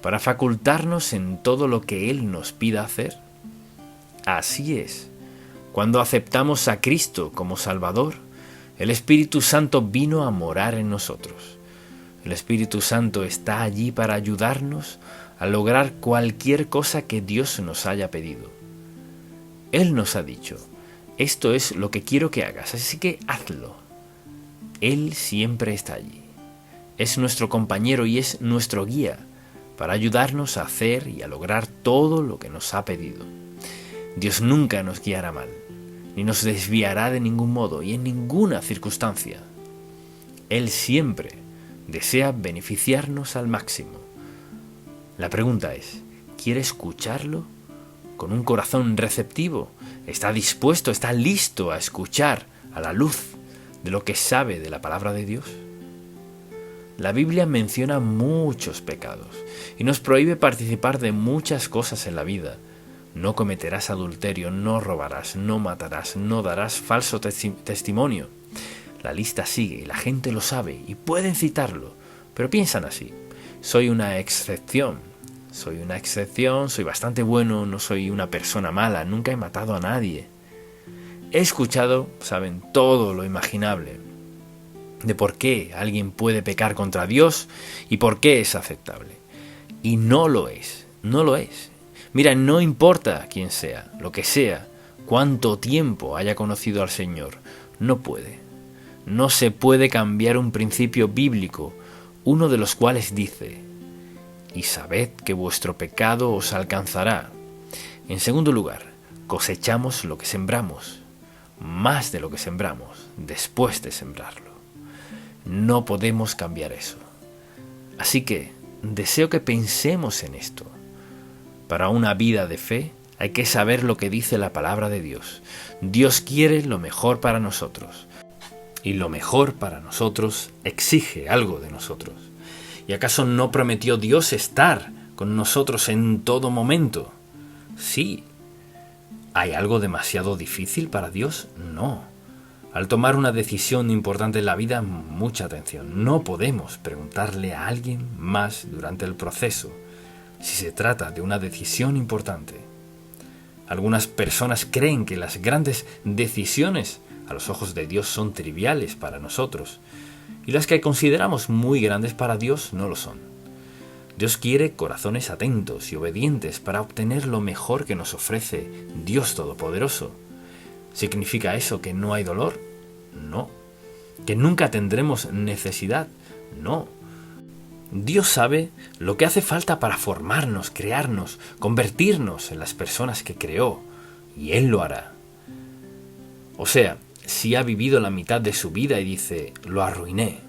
para facultarnos en todo lo que Él nos pida hacer? Así es. Cuando aceptamos a Cristo como Salvador, el Espíritu Santo vino a morar en nosotros. El Espíritu Santo está allí para ayudarnos a lograr cualquier cosa que Dios nos haya pedido. Él nos ha dicho, esto es lo que quiero que hagas, así que hazlo. Él siempre está allí. Es nuestro compañero y es nuestro guía para ayudarnos a hacer y a lograr todo lo que nos ha pedido. Dios nunca nos guiará mal, ni nos desviará de ningún modo y en ninguna circunstancia. Él siempre desea beneficiarnos al máximo. La pregunta es, ¿quiere escucharlo? ¿Con un corazón receptivo? ¿Está dispuesto, está listo a escuchar a la luz de lo que sabe de la palabra de Dios? La Biblia menciona muchos pecados y nos prohíbe participar de muchas cosas en la vida. No cometerás adulterio, no robarás, no matarás, no darás falso testimonio. La lista sigue y la gente lo sabe y pueden citarlo, pero piensan así. Soy una excepción, soy bastante bueno, no soy una persona mala, nunca he matado a nadie. He escuchado, saben, todo lo imaginable de por qué alguien puede pecar contra Dios y por qué es aceptable. Y no lo es, no lo es. Mira, no importa quién sea, lo que sea, cuánto tiempo haya conocido al Señor, no se puede cambiar un principio bíblico, uno de los cuales dice, y sabed que vuestro pecado os alcanzará. En segundo lugar, cosechamos lo que sembramos. más de lo que sembramos después de sembrarlo. No podemos cambiar eso. Así que deseo que pensemos en esto. Para una vida de fe hay que saber lo que dice la palabra de Dios. Dios quiere lo mejor para nosotros. Y lo mejor para nosotros exige algo de nosotros. ¿Y acaso no prometió Dios estar con nosotros en todo momento? Sí. ¿Hay algo demasiado difícil para Dios? No. Al tomar una decisión importante en la vida, mucha atención. No podemos preguntarle a alguien más durante el proceso si se trata de una decisión importante. Algunas personas creen que las grandes decisiones a los ojos de Dios son triviales para nosotros, y las que consideramos muy grandes para Dios no lo son. Dios quiere corazones atentos y obedientes para obtener lo mejor que nos ofrece Dios Todopoderoso. ¿Significa eso que no hay dolor? No. ¿Que nunca tendremos necesidad? No. Dios sabe lo que hace falta para formarnos, crearnos, convertirnos en las personas que creó, y Él lo hará. O sea, si ha vivido la mitad de su vida y dice, lo arruiné,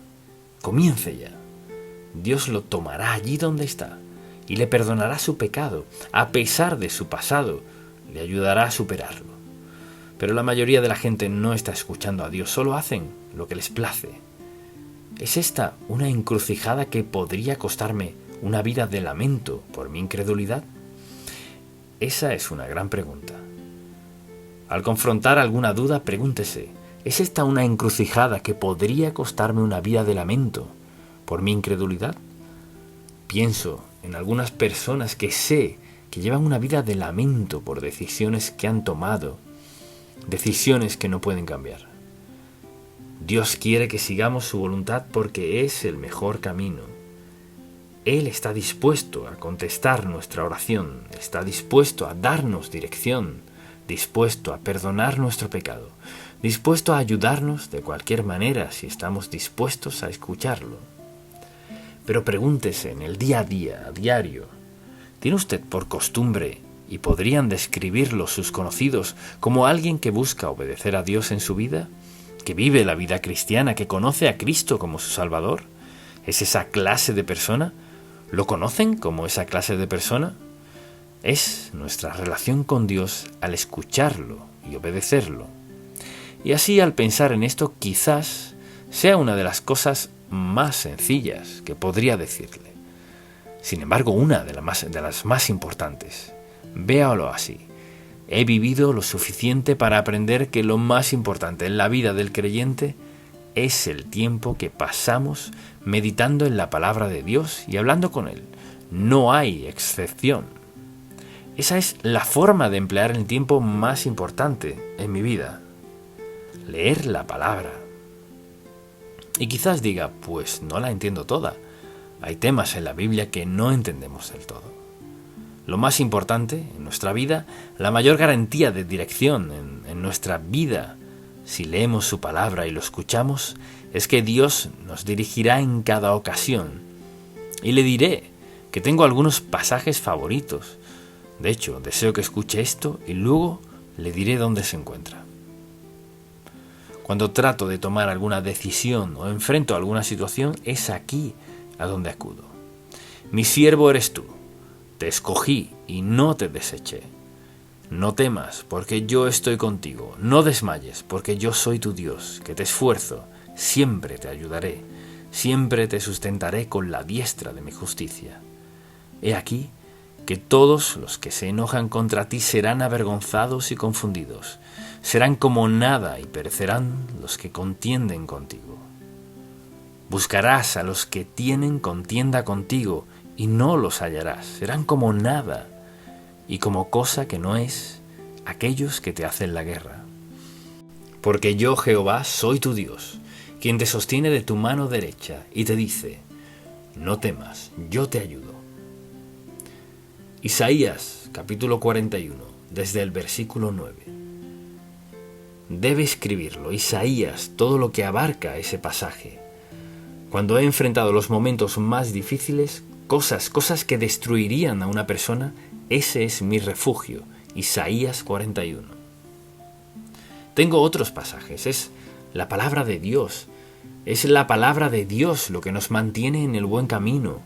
comience ya. Dios lo tomará allí donde está y le perdonará su pecado, a pesar de su pasado, le ayudará a superarlo. Pero la mayoría de la gente no está escuchando a Dios, solo hacen lo que les place. ¿Es esta una encrucijada que podría costarme una vida de lamento por mi incredulidad? Esa es una gran pregunta. Al confrontar alguna duda, pregúntese, ¿es esta una encrucijada que podría costarme una vida de lamento por mi incredulidad? Pienso en algunas personas que sé que llevan una vida de lamento por decisiones que han tomado, decisiones que no pueden cambiar. Dios quiere que sigamos su voluntad porque es el mejor camino. Él está dispuesto a contestar nuestra oración, está dispuesto a darnos dirección, dispuesto a perdonar nuestro pecado, dispuesto a ayudarnos de cualquier manera si estamos dispuestos a escucharlo. Pero pregúntese en el día a día, a diario, ¿tiene usted por costumbre, y podrían describirlo sus conocidos, como alguien que busca obedecer a Dios en su vida? ¿Que vive la vida cristiana, que conoce a Cristo como su Salvador? ¿Es esa clase de persona? ¿Lo conocen como esa clase de persona? Es nuestra relación con Dios al escucharlo y obedecerlo. Y así, al pensar en esto, quizás sea una de las cosas más sencillas que podría decirle. Sin embargo, una de las más importantes. Véalo así. He vivido lo suficiente para aprender que lo más importante en la vida del creyente es el tiempo que pasamos meditando en la palabra de Dios y hablando con Él. No hay excepción. Esa es la forma de emplear el tiempo más importante en mi vida. Leer la palabra. Y quizás diga, pues no la entiendo toda. Hay temas en la Biblia que no entendemos del todo. Lo más importante en nuestra vida, la mayor garantía de dirección en nuestra vida, si leemos su palabra y lo escuchamos, es que Dios nos dirigirá en cada ocasión. Y le diré que tengo algunos pasajes favoritos. De hecho, deseo que escuche esto y luego le diré dónde se encuentra. Cuando trato de tomar alguna decisión o enfrento alguna situación, es aquí a donde acudo. Mi siervo eres tú. Te escogí y no te deseché. No temas, porque yo estoy contigo. No desmayes, porque yo soy tu Dios, que te esfuerzo. Siempre te ayudaré. Siempre te sustentaré con la diestra de mi justicia. He aquí que todos los que se enojan contra ti serán avergonzados y confundidos. Serán como nada y perecerán los que contienden contigo. Buscarás a los que tienen contienda contigo y no los hallarás. Serán como nada y como cosa que no es aquellos que te hacen la guerra. Porque yo, Jehová, soy tu Dios, quien te sostiene de tu mano derecha y te dice, no temas, yo te ayudo. Isaías, capítulo 41, desde el versículo 9. Debe escribirlo, Isaías, todo lo que abarca ese pasaje. Cuando he enfrentado los momentos más difíciles, cosas que destruirían a una persona, ese es mi refugio, Isaías 41. Tengo otros pasajes. Es la palabra de Dios. Es la palabra de Dios lo que nos mantiene en el buen camino,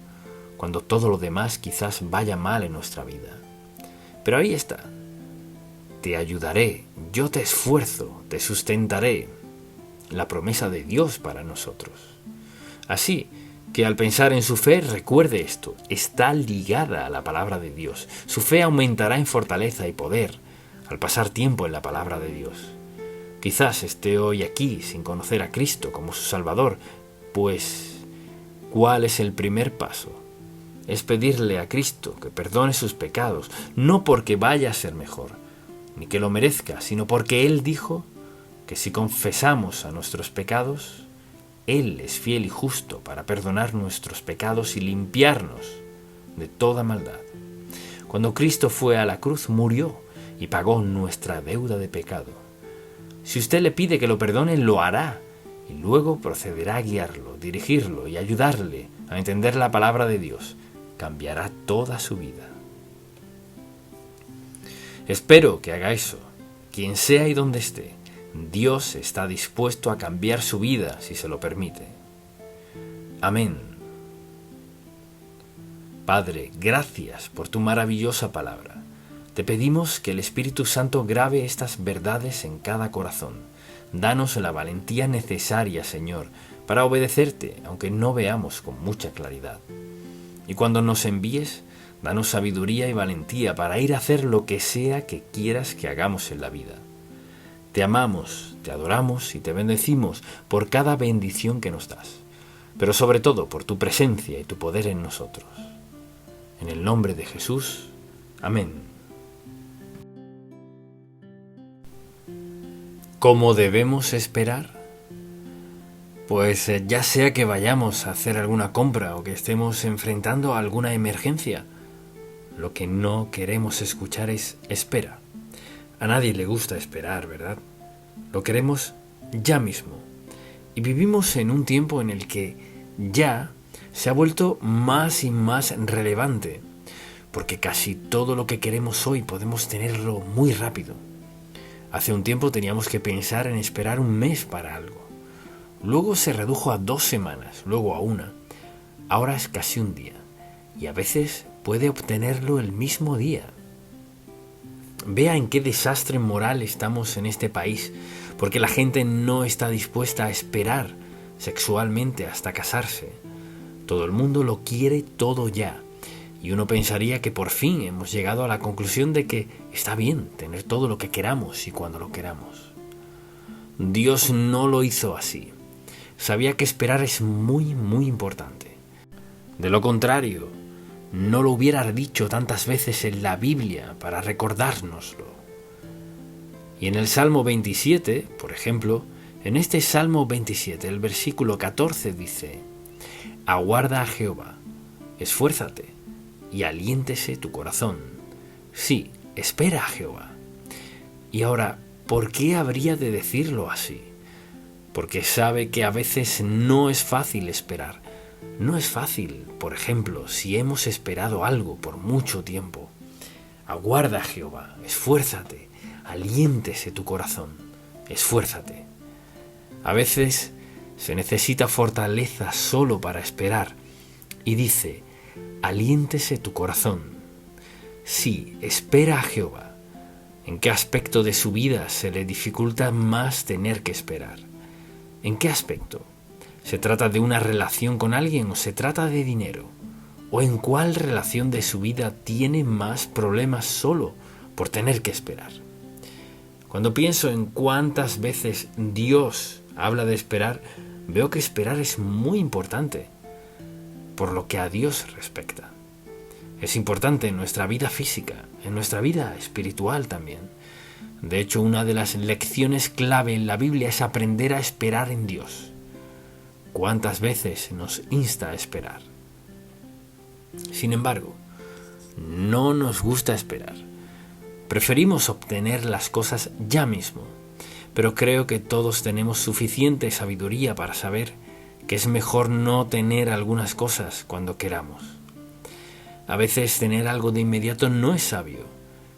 cuando todo lo demás quizás vaya mal en nuestra vida. Pero ahí está. Te ayudaré, yo te esfuerzo, te sustentaré. La promesa de Dios para nosotros. Así que al pensar en su fe, recuerde esto, está ligada a la palabra de Dios. Su fe aumentará en fortaleza y poder al pasar tiempo en la palabra de Dios. Quizás esté hoy aquí sin conocer a Cristo como su Salvador, pues ¿cuál es el primer paso? Es pedirle a Cristo que perdone sus pecados, no porque vaya a ser mejor, ni que lo merezca, sino porque Él dijo que si confesamos a nuestros pecados, Él es fiel y justo para perdonar nuestros pecados y limpiarnos de toda maldad. Cuando Cristo fue a la cruz, murió y pagó nuestra deuda de pecado. Si usted le pide que lo perdone, lo hará, y luego procederá a guiarlo, dirigirlo y ayudarle a entender la palabra de Dios. Cambiará toda su vida. Espero que haga eso. Quien sea y donde esté, Dios está dispuesto a cambiar su vida si se lo permite. Amén. Padre, gracias por tu maravillosa palabra. Te pedimos que el Espíritu Santo grabe estas verdades en cada corazón. Danos la valentía necesaria, Señor, para obedecerte, aunque no veamos con mucha claridad. Y cuando nos envíes, danos sabiduría y valentía para ir a hacer lo que sea que quieras que hagamos en la vida. Te amamos, te adoramos y te bendecimos por cada bendición que nos das, pero sobre todo por tu presencia y tu poder en nosotros. En el nombre de Jesús. Amén. ¿Cómo debemos esperar? Pues ya sea que vayamos a hacer alguna compra o que estemos enfrentando alguna emergencia, lo que no queremos escuchar es espera. A nadie le gusta esperar, ¿verdad? Lo queremos ya mismo. Y vivimos en un tiempo en el que ya se ha vuelto más y más relevante, porque casi todo lo que queremos hoy podemos tenerlo muy rápido. Hace un tiempo teníamos que pensar en esperar un mes para algo. Luego se redujo a 2 semanas, luego a 1. Ahora es casi un día. Y a veces puede obtenerlo el mismo día. Vea en qué desastre moral estamos en este país, porque la gente no está dispuesta a esperar sexualmente hasta casarse. Todo el mundo lo quiere todo ya. Y uno pensaría que por fin hemos llegado a la conclusión de que está bien tener todo lo que queramos y cuando lo queramos. Dios no lo hizo así. Sabía que esperar es muy, muy importante. De lo contrario, no lo hubiera dicho tantas veces en la Biblia para recordárnoslo. Y en el Salmo 27, por ejemplo, en este Salmo 27, el versículo 14 dice: aguarda a Jehová, esfuérzate y aliéntese tu corazón. Sí, espera a Jehová. Y ahora, ¿por qué habría de decirlo así? Porque sabe que a veces no es fácil esperar. No es fácil, por ejemplo, si hemos esperado algo por mucho tiempo. Aguarda a Jehová, esfuérzate, aliéntese tu corazón, esfuérzate. A veces se necesita fortaleza solo para esperar. Y dice: aliéntese tu corazón. Sí, espera a Jehová. ¿En qué aspecto de su vida se le dificulta más tener que esperar? ¿En qué aspecto? ¿Se trata de una relación con alguien o se trata de dinero? ¿O en cuál relación de su vida tiene más problemas solo por tener que esperar? Cuando pienso en cuántas veces Dios habla de esperar, veo que esperar es muy importante, por lo que a Dios respecta. Es importante en nuestra vida física, en nuestra vida espiritual también. De hecho, una de las lecciones clave en la Biblia es aprender a esperar en Dios. ¿Cuántas veces nos insta a esperar? Sin embargo, no nos gusta esperar. Preferimos obtener las cosas ya mismo, pero creo que todos tenemos suficiente sabiduría para saber que es mejor no tener algunas cosas cuando queramos. A veces tener algo de inmediato no es sabio.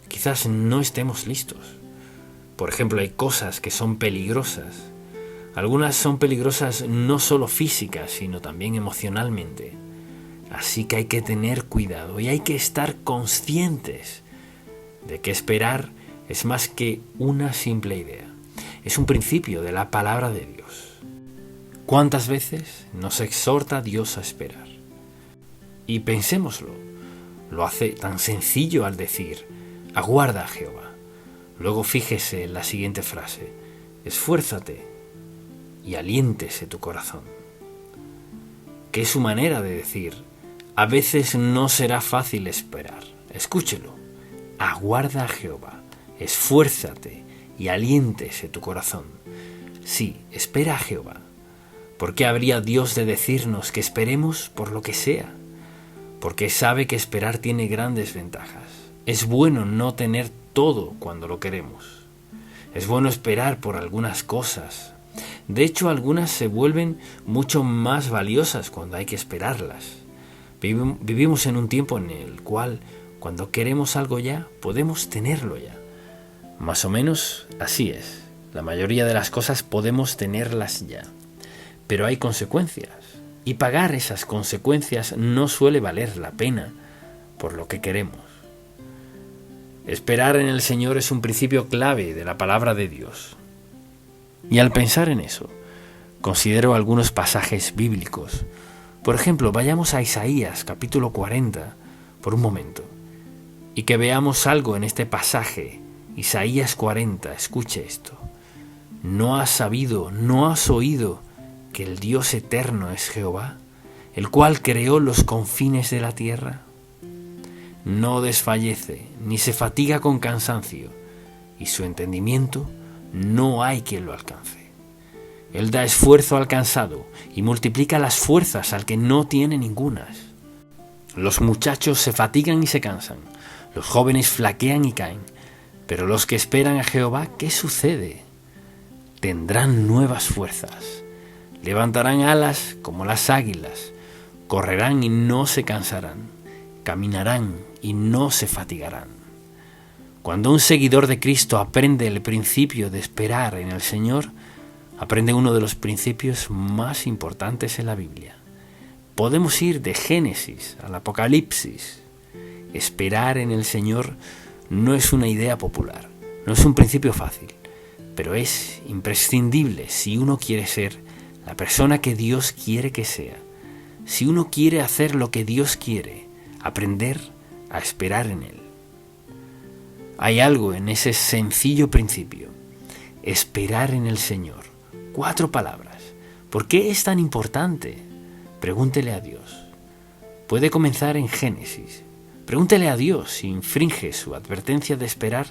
Quizás no estemos listos. Por ejemplo, hay cosas que son peligrosas. Algunas son peligrosas no solo físicas, sino también emocionalmente. Así que hay que tener cuidado y hay que estar conscientes de que esperar es más que una simple idea. Es un principio de la palabra de Dios. ¿Cuántas veces nos exhorta Dios a esperar? Y pensémoslo, lo hace tan sencillo al decir, aguarda a Jehová. Luego fíjese en la siguiente frase, esfuérzate y aliéntese tu corazón. Que es su manera de decir, a veces no será fácil esperar. Escúchelo, aguarda a Jehová, esfuérzate y aliéntese tu corazón. Sí, espera a Jehová. ¿Por qué habría Dios de decirnos que esperemos por lo que sea? Porque sabe que esperar tiene grandes ventajas. Es bueno no tener todo cuando lo queremos. Es bueno esperar por algunas cosas. De hecho, algunas se vuelven mucho más valiosas cuando hay que esperarlas. Vivimos en un tiempo en el cual, cuando queremos algo ya, podemos tenerlo ya. Más o menos así es. La mayoría de las cosas podemos tenerlas ya. Pero hay consecuencias. Y pagar esas consecuencias no suele valer la pena por lo que queremos. Esperar en el Señor es un principio clave de la palabra de Dios. Y al pensar en eso, considero algunos pasajes bíblicos. Por ejemplo, vayamos a Isaías, capítulo 40, por un momento, y que veamos algo en este pasaje. Isaías 40, escuche esto. ¿No has sabido, no has oído que el Dios eterno es Jehová, el cual creó los confines de la tierra? No desfallece, ni se fatiga con cansancio, y su entendimiento no hay quien lo alcance. Él da esfuerzo al cansado y multiplica las fuerzas al que no tiene ningunas. Los muchachos se fatigan y se cansan, los jóvenes flaquean y caen, pero los que esperan a Jehová, ¿qué sucede? Tendrán nuevas fuerzas, levantarán alas como las águilas, correrán y no se cansarán, caminarán y no se fatigarán. Cuando un seguidor de Cristo aprende el principio de esperar en el Señor, aprende uno de los principios más importantes en la Biblia. Podemos ir de Génesis al Apocalipsis. Esperar en el Señor no es una idea popular, no es un principio fácil, pero es imprescindible si uno quiere ser la persona que Dios quiere que sea. Si uno quiere hacer lo que Dios quiere, aprender a esperar en Él. Hay algo en ese sencillo principio, esperar en el Señor. 4 palabras. ¿Por qué es tan importante? Pregúntele a Dios. Puede comenzar en Génesis. Pregúntele a Dios si infringe su advertencia de esperar,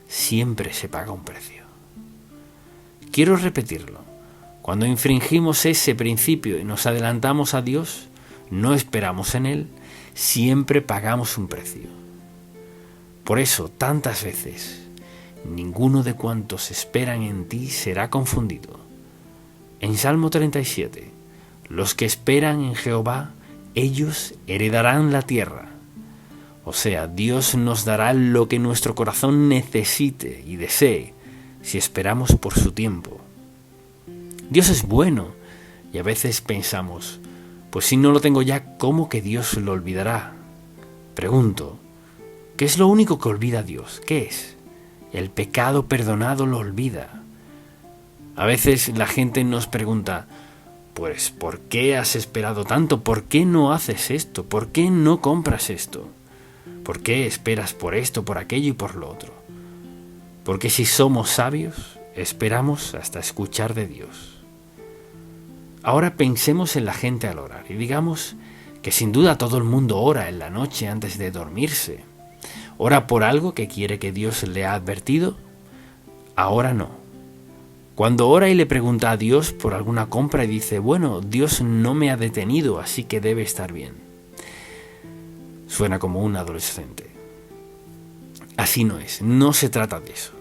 siempre se paga un precio. Quiero repetirlo. Cuando infringimos ese principio y nos adelantamos a Dios, no esperamos en Él, siempre pagamos un precio. Por eso, tantas veces, ninguno de cuantos esperan en ti será confundido. En Salmo 37, los que esperan en Jehová, ellos heredarán la tierra. O sea, Dios nos dará lo que nuestro corazón necesite y desee, si esperamos por su tiempo. Dios es bueno, y a veces pensamos, pues si no lo tengo ya, ¿cómo que Dios lo olvidará? Pregunto, ¿qué es lo único que olvida Dios? ¿Qué es? El pecado perdonado lo olvida. A veces la gente nos pregunta, pues ¿por qué has esperado tanto? ¿Por qué no haces esto? ¿Por qué no compras esto? ¿Por qué esperas por esto, por aquello y por lo otro? Porque si somos sabios, esperamos hasta escuchar de Dios. Ahora pensemos en la gente al orar y digamos que sin duda todo el mundo ora en la noche antes de dormirse. ¿Ora por algo que quiere que Dios le ha advertido? Ahora no. Cuando ora y le pregunta a Dios por alguna compra y dice, bueno, Dios no me ha detenido, así que debe estar bien. Suena como un adolescente. Así no es, no se trata de eso.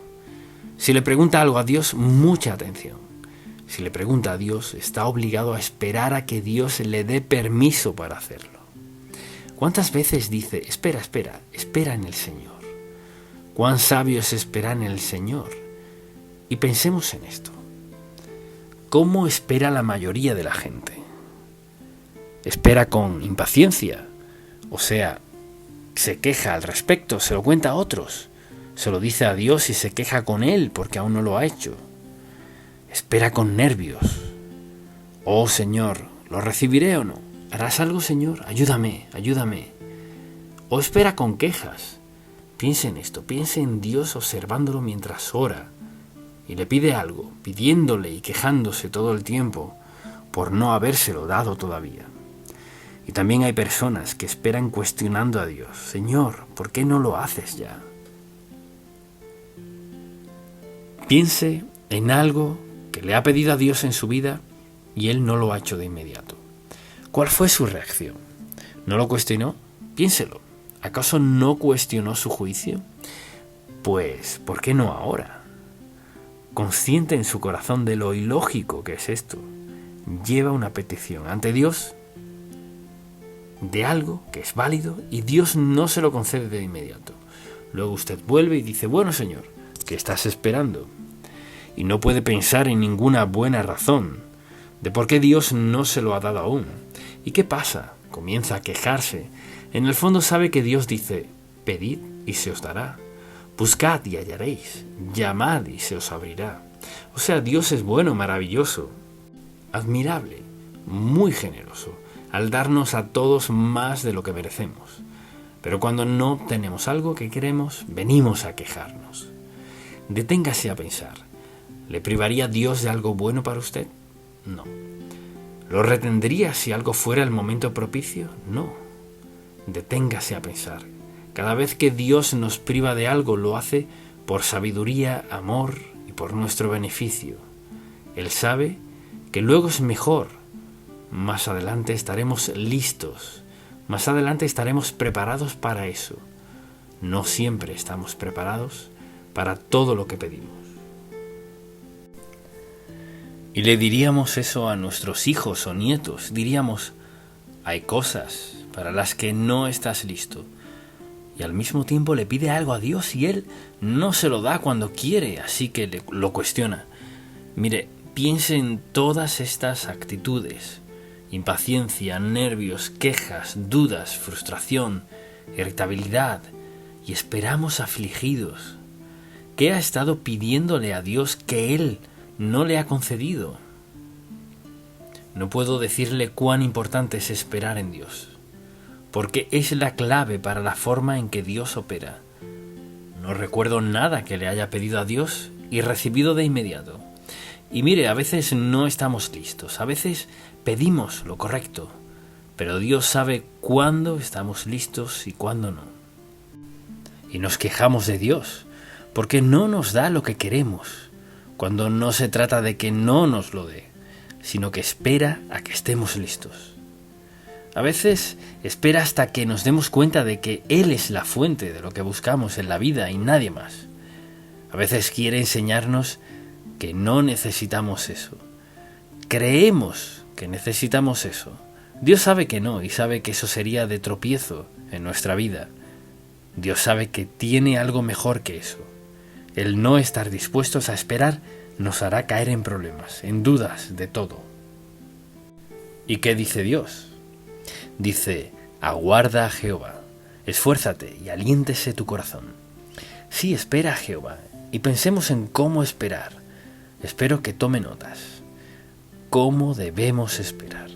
Si le pregunta algo a Dios, mucha atención. Si le pregunta a Dios, está obligado a esperar a que Dios le dé permiso para hacerlo. ¿Cuántas veces dice, espera en el Señor? ¿Cuán sabio es esperar en el Señor? Y pensemos en esto. ¿Cómo espera la mayoría de la gente? Espera con impaciencia, o sea, se queja al respecto, se lo cuenta a otros, se lo dice a Dios y se queja con Él porque aún no lo ha hecho. Espera con nervios. Oh Señor, ¿lo recibiré o no? ¿Harás algo, Señor? Ayúdame, ayúdame. O espera con quejas. Piense en esto, piense en Dios observándolo mientras ora y le pide algo, pidiéndole y quejándose todo el tiempo por no habérselo dado todavía. Y también hay personas que esperan cuestionando a Dios. Señor, ¿por qué no lo haces ya? Piense en algo que le ha pedido a Dios en su vida y Él no lo ha hecho de inmediato. ¿Cuál fue su reacción? ¿No lo cuestionó? Piénselo. ¿Acaso no cuestionó su juicio? Pues, ¿por qué no ahora? Consciente en su corazón de lo ilógico que es esto, lleva una petición ante Dios de algo que es válido y Dios no se lo concede de inmediato. Luego usted vuelve y dice, bueno Señor, ¿qué estás esperando? Y no puede pensar en ninguna buena razón de por qué Dios no se lo ha dado aún. ¿Y qué pasa? Comienza a quejarse. En el fondo sabe que Dios dice, pedid y se os dará. Buscad y hallaréis, llamad y se os abrirá. O sea, Dios es bueno, maravilloso, admirable, muy generoso, al darnos a todos más de lo que merecemos. Pero cuando no obtenemos algo que queremos, venimos a quejarnos. Deténgase a pensar, ¿le privaría Dios de algo bueno para usted? No. ¿Lo retendría si algo fuera el momento propicio? No. Deténgase a pensar. Cada vez que Dios nos priva de algo, lo hace por sabiduría, amor y por nuestro beneficio. Él sabe que luego es mejor. Más adelante estaremos listos. Más adelante estaremos preparados para eso. No siempre estamos preparados para todo lo que pedimos. Y le diríamos eso a nuestros hijos o nietos. Diríamos, hay cosas para las que no estás listo. Y al mismo tiempo le pide algo a Dios y Él no se lo da cuando quiere, así que lo cuestiona. Mire, piense en todas estas actitudes: impaciencia, nervios, quejas, dudas, frustración, irritabilidad, y esperamos afligidos. ¿Qué ha estado pidiéndole a Dios que Él no le ha concedido? No puedo decirle cuán importante es esperar en Dios, porque es la clave para la forma en que Dios opera. No recuerdo nada que le haya pedido a Dios y recibido de inmediato. Y mire, a veces no estamos listos, a veces pedimos lo correcto, pero Dios sabe cuándo estamos listos y cuándo no. Y nos quejamos de Dios, porque no nos da lo que queremos, cuando no se trata de que no nos lo dé, sino que espera a que estemos listos. A veces espera hasta que nos demos cuenta de que Él es la fuente de lo que buscamos en la vida y nadie más. A veces quiere enseñarnos que no necesitamos eso. Creemos que necesitamos eso. Dios sabe que no y sabe que eso sería de tropiezo en nuestra vida. Dios sabe que tiene algo mejor que eso. El no estar dispuestos a esperar nos hará caer en problemas, en dudas de todo. ¿Y qué dice Dios? Dice, aguarda a Jehová, esfuérzate y aliéntese tu corazón. Sí, espera a Jehová, y pensemos en cómo esperar. Espero que tome notas. ¿Cómo debemos esperar?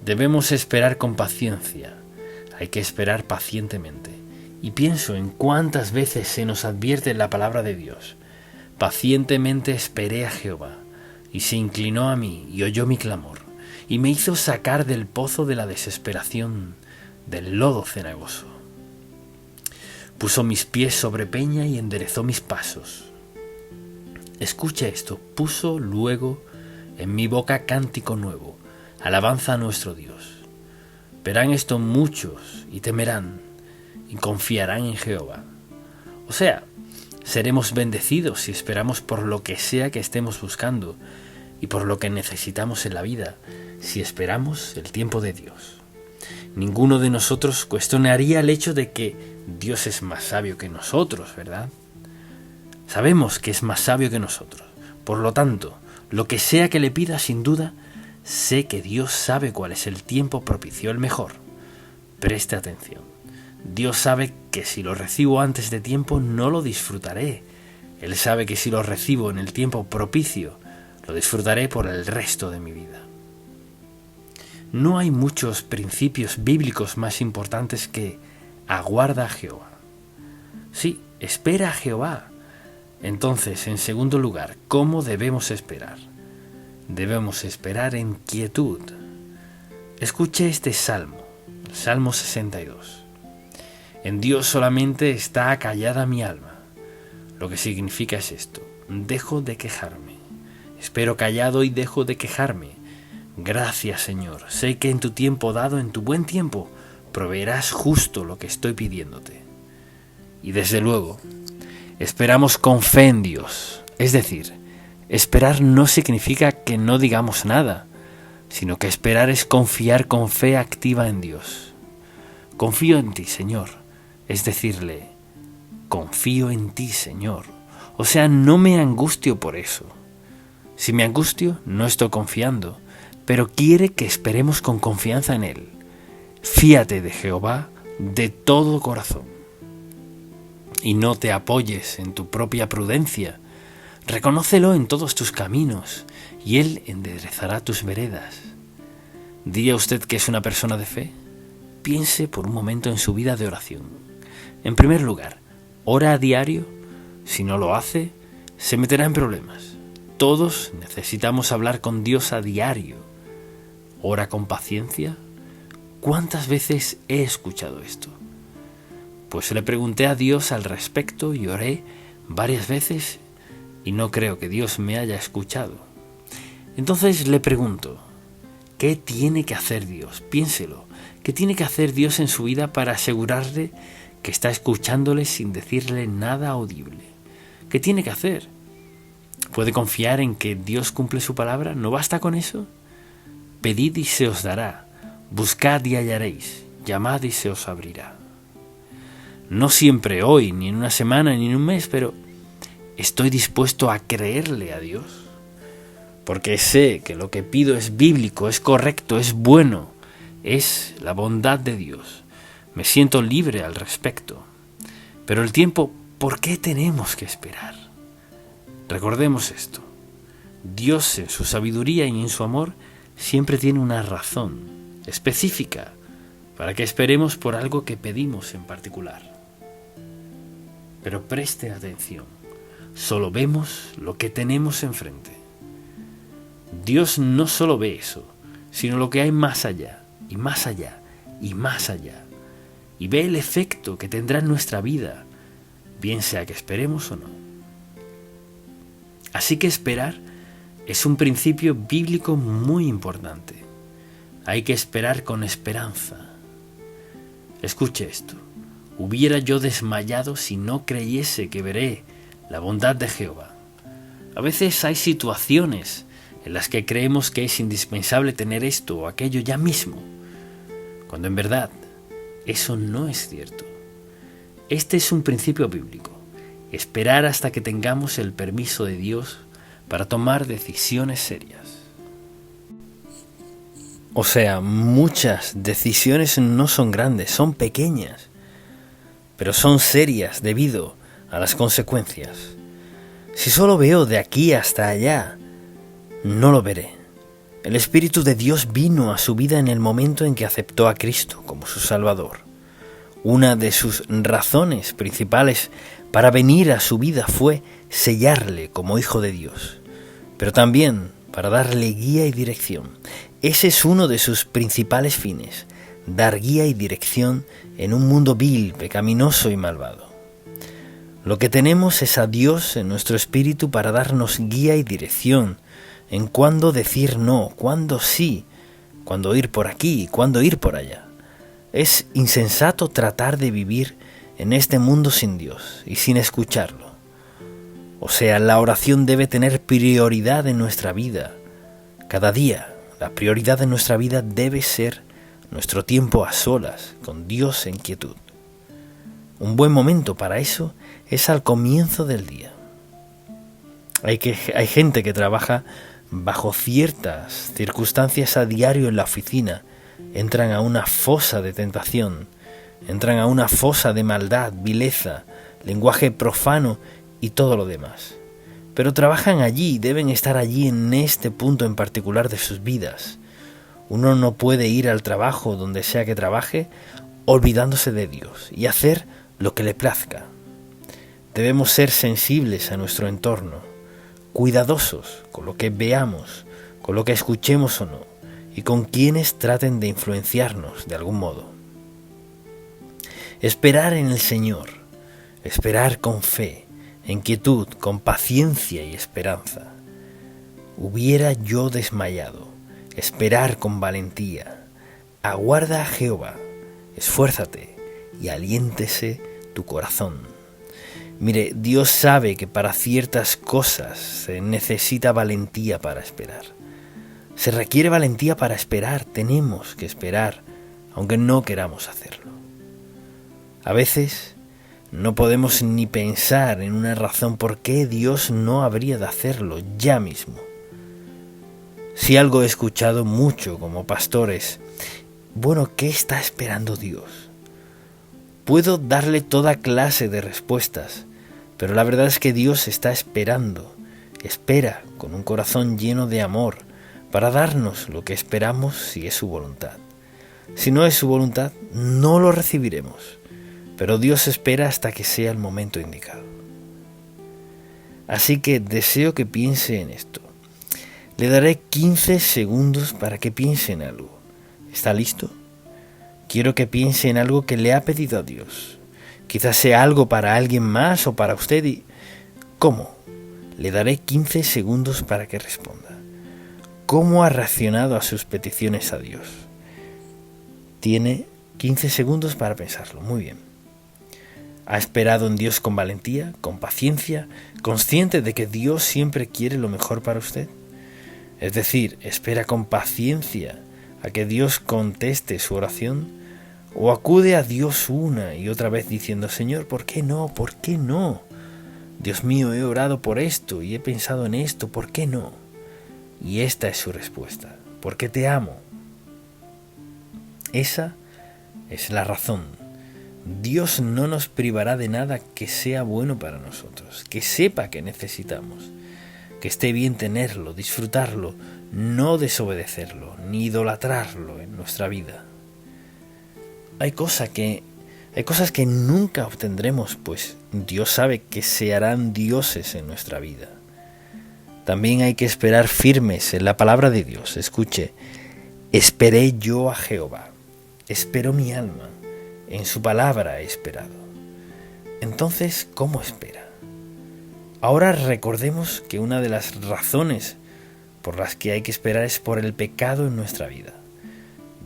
Debemos esperar con paciencia. Hay que esperar pacientemente. Y pienso en cuántas veces se nos advierte en la palabra de Dios. Pacientemente esperé a Jehová, y se inclinó a mí y oyó mi clamor, y me hizo sacar del pozo de la desesperación, del lodo cenagoso. Puso mis pies sobre peña y enderezó mis pasos. Escucha esto, puso luego en mi boca cántico nuevo, alabanza a nuestro Dios. Verán esto muchos y temerán, y confiarán en Jehová. O sea, seremos bendecidos si esperamos por lo que sea que estemos buscando y por lo que necesitamos en la vida, si esperamos el tiempo de Dios. Ninguno de nosotros cuestionaría el hecho de que Dios es más sabio que nosotros, ¿verdad? Sabemos que es más sabio que nosotros. Por lo tanto, lo que sea que le pida, sin duda, sé que Dios sabe cuál es el tiempo propicio, el mejor. Preste atención. Dios sabe que si lo recibo antes de tiempo no lo disfrutaré. Él sabe que si lo recibo en el tiempo propicio, lo disfrutaré por el resto de mi vida. No hay muchos principios bíblicos más importantes que aguarda a Jehová. Sí, espera a Jehová. Entonces, en segundo lugar, ¿cómo debemos esperar? Debemos esperar en quietud. Escuche este salmo, el Salmo 62. En Dios solamente está callada mi alma. Lo que significa es esto: dejo de quejarme. Espero callado y dejo de quejarme. Gracias, Señor. Sé que en tu tiempo dado, en tu buen tiempo, proveerás justo lo que estoy pidiéndote. Y desde luego, esperamos con fe en Dios. Es decir, esperar no significa que no digamos nada, sino que esperar es confiar con fe activa en Dios. Confío en ti, Señor. Es decirle, confío en ti, Señor. O sea, no me angustio por eso. Si me angustio, no estoy confiando, pero quiere que esperemos con confianza en Él. Fíate de Jehová de todo corazón. Y no te apoyes en tu propia prudencia. Reconócelo en todos tus caminos, y Él enderezará tus veredas. ¿Diría usted que es una persona de fe? Piense por un momento en su vida de oración. En primer lugar, ¿ora a diario? Si no lo hace, se meterá en problemas. Todos necesitamos hablar con Dios a diario. ¿Ora con paciencia? ¿Cuántas veces he escuchado esto? Pues le pregunté a Dios al respecto y oré varias veces y no creo que Dios me haya escuchado. Entonces le pregunto, ¿qué tiene que hacer Dios? Piénselo. ¿Qué tiene que hacer Dios en su vida para asegurarle que está escuchándole sin decirle nada audible? ¿Qué tiene que hacer? ¿Puede confiar en que Dios cumple su palabra? ¿No basta con eso? Pedid y se os dará, buscad y hallaréis, llamad y se os abrirá. No siempre hoy, ni en una semana, ni en un mes, pero estoy dispuesto a creerle a Dios, porque sé que lo que pido es bíblico, es correcto, es bueno, es la bondad de Dios. Me siento libre al respecto. Pero el tiempo, ¿por qué tenemos que esperar? Recordemos esto. Dios en su sabiduría y en su amor siempre tiene una razón específica para que esperemos por algo que pedimos en particular. Pero preste atención, solo vemos lo que tenemos enfrente. Dios no solo ve eso, sino lo que hay más allá, y más allá, y más allá, y ve el efecto que tendrá en nuestra vida, bien sea que esperemos o no. Así que esperar es un principio bíblico muy importante. Hay que esperar con esperanza. Escuche esto. Hubiera yo desmayado si no creyese que veré la bondad de Jehová. A veces hay situaciones en las que creemos que es indispensable tener esto o aquello ya mismo, cuando en verdad eso no es cierto. Este es un principio bíblico. Esperar hasta que tengamos el permiso de Dios para tomar decisiones serias. O sea, muchas decisiones no son grandes, son pequeñas, pero son serias debido a las consecuencias. Si solo veo de aquí hasta allá, no lo veré. El Espíritu de Dios vino a su vida en el momento en que aceptó a Cristo como su Salvador. Una de sus razones principales para venir a su vida fue sellarle como Hijo de Dios, pero también para darle guía y dirección. Ese es uno de sus principales fines, dar guía y dirección en un mundo vil, pecaminoso y malvado. Lo que tenemos es a Dios en nuestro espíritu para darnos guía y dirección en cuándo decir no, cuándo sí, cuándo ir por aquí y cuándo ir por allá. Es insensato tratar de vivir en este mundo sin Dios y sin escucharlo. O sea, la oración debe tener prioridad en nuestra vida. Cada día, la prioridad de nuestra vida debe ser nuestro tiempo a solas, con Dios en quietud. Un buen momento para eso es al comienzo del día.
Hay gente que trabaja bajo ciertas circunstancias a diario en la oficina. Entran a una fosa de tentación, entran a una fosa de maldad, vileza, lenguaje profano y todo lo demás. Pero trabajan allí, deben estar allí en este punto en particular de sus vidas. Uno no puede ir al trabajo donde sea que trabaje olvidándose de Dios y hacer lo que le plazca. Debemos ser sensibles a nuestro entorno, cuidadosos con lo que veamos, con lo que escuchemos o no, y con quienes traten de influenciarnos de algún modo. Esperar en el Señor, esperar con fe, en quietud, con paciencia y esperanza. Hubiera yo desmayado, esperar con valentía. Aguarda a Jehová, esfuérzate y aliéntese tu corazón. Mire, Dios sabe que para ciertas cosas se necesita valentía para esperar. Se requiere valentía para esperar, tenemos que esperar, aunque no queramos hacerlo. A veces no podemos ni pensar en una razón por qué Dios no habría de hacerlo ya mismo. Si algo he escuchado mucho como pastores, bueno, ¿qué está esperando Dios? Puedo darle toda clase de respuestas, pero la verdad es que Dios está esperando, espera con un corazón lleno de amor para darnos lo que esperamos si es su voluntad. Si no es su voluntad, no lo recibiremos, pero Dios espera hasta que sea el momento indicado. Así que deseo que piense en esto. Le daré 15 segundos para que piense en algo. ¿Está listo? Quiero que piense en algo que le ha pedido a Dios. Quizás sea algo para alguien más o para usted. ¿Cómo? Le daré 15 segundos para que responda. ¿Cómo ha reaccionado a sus peticiones a Dios? Tiene 15 segundos para pensarlo. Muy bien. ¿Ha esperado en Dios con valentía, con paciencia, consciente de que Dios siempre quiere lo mejor para usted? Es decir, ¿espera con paciencia a que Dios conteste su oración? ¿O acude a Dios una y otra vez diciendo, Señor, ¿por qué no? ¿Por qué no? Dios mío, he orado por esto y he pensado en esto, ¿por qué no? Y esta es su respuesta, porque te amo. Esa es la razón. Dios no nos privará de nada que sea bueno para nosotros, que sepa que necesitamos, que esté bien tenerlo, disfrutarlo, no desobedecerlo, ni idolatrarlo en nuestra vida. Hay cosas que nunca obtendremos, pues Dios sabe que se harán dioses en nuestra vida. También hay que esperar firmes en la palabra de Dios. Escuche, esperé yo a Jehová, esperó mi alma, en su palabra he esperado. Entonces, ¿cómo espera? Ahora recordemos que una de las razones por las que hay que esperar es por el pecado en nuestra vida.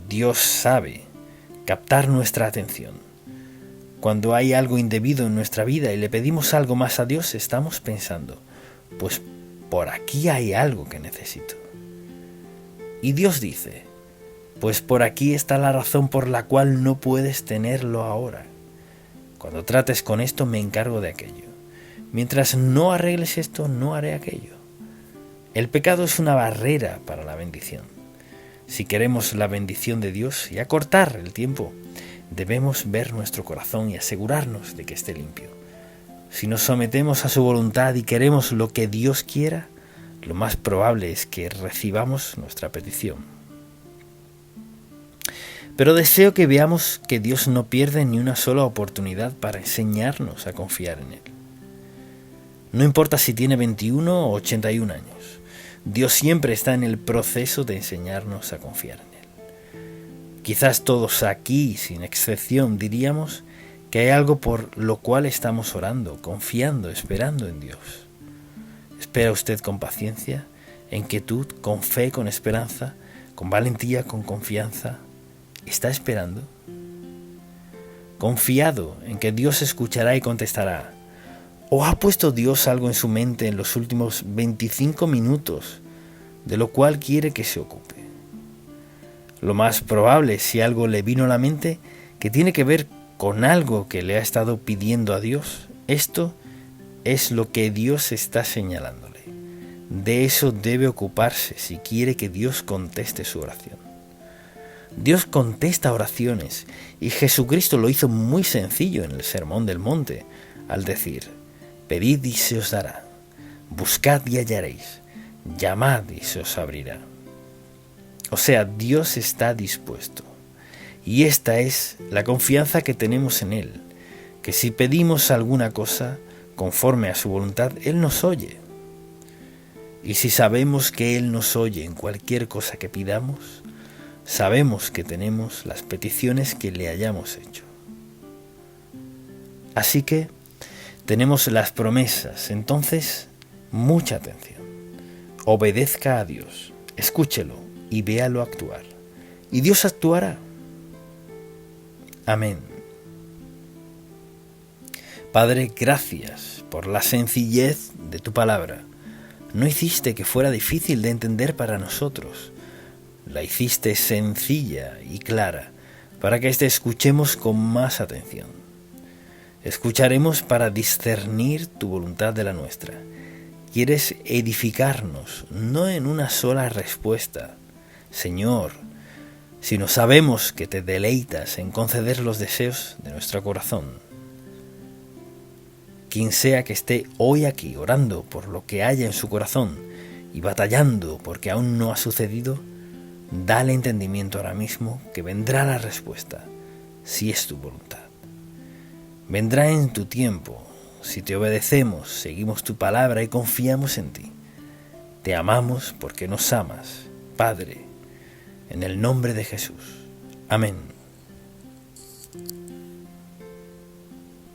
Dios sabe captar nuestra atención. Cuando hay algo indebido en nuestra vida y le pedimos algo más a Dios, estamos pensando, pues por aquí hay algo que necesito. Y Dios dice, pues por aquí está la razón por la cual no puedes tenerlo ahora. Cuando trates con esto, me encargo de aquello. Mientras no arregles esto, no haré aquello. El pecado es una barrera para la bendición. Si queremos la bendición de Dios y acortar el tiempo, debemos ver nuestro corazón y asegurarnos de que esté limpio. Si nos sometemos a su voluntad y queremos lo que Dios quiera, lo más probable es que recibamos nuestra petición. Pero deseo que veamos que Dios no pierde ni una sola oportunidad para enseñarnos a confiar en Él. No importa si tiene 21 o 81 años, Dios siempre está en el proceso de enseñarnos a confiar en Él. Quizás todos aquí, sin excepción, diríamos que hay algo por lo cual estamos orando, confiando, esperando en Dios. ¿Espera usted con paciencia, en quietud, con fe, con esperanza, con valentía, con confianza? ¿Está esperando? Confiado en que Dios escuchará y contestará. ¿O ha puesto Dios algo en su mente en los últimos 25 minutos de lo cual quiere que se ocupe? Lo más probable, si algo le vino a la mente, que tiene que ver con algo que le ha estado pidiendo a Dios, esto es lo que Dios está señalándole. De eso debe ocuparse si quiere que Dios conteste su oración. Dios contesta oraciones y Jesucristo lo hizo muy sencillo en el Sermón del Monte al decir: pedid y se os dará, buscad y hallaréis, llamad y se os abrirá. O sea, Dios está dispuesto. Y esta es la confianza que tenemos en Él, que si pedimos alguna cosa conforme a su voluntad, Él nos oye. Y si sabemos que Él nos oye en cualquier cosa que pidamos, sabemos que tenemos las peticiones que le hayamos hecho. Así que tenemos las promesas, entonces mucha atención. Obedezca a Dios, escúchelo y véalo actuar. Y Dios actuará. Amén. Padre, gracias por la sencillez de tu palabra. No hiciste que fuera difícil de entender para nosotros. La hiciste sencilla y clara para que escuchemos con más atención. Escucharemos para discernir tu voluntad de la nuestra. Quieres edificarnos, no en una sola respuesta, Señor, sino sabemos que te deleitas en conceder los deseos de nuestro corazón. Quien sea que esté hoy aquí orando por lo que haya en su corazón y batallando porque aún no ha sucedido, dale entendimiento ahora mismo que vendrá la respuesta, si es tu voluntad. Vendrá en tu tiempo, si te obedecemos, seguimos tu palabra y confiamos en ti. Te amamos porque nos amas, Padre, en el nombre de Jesús. Amén.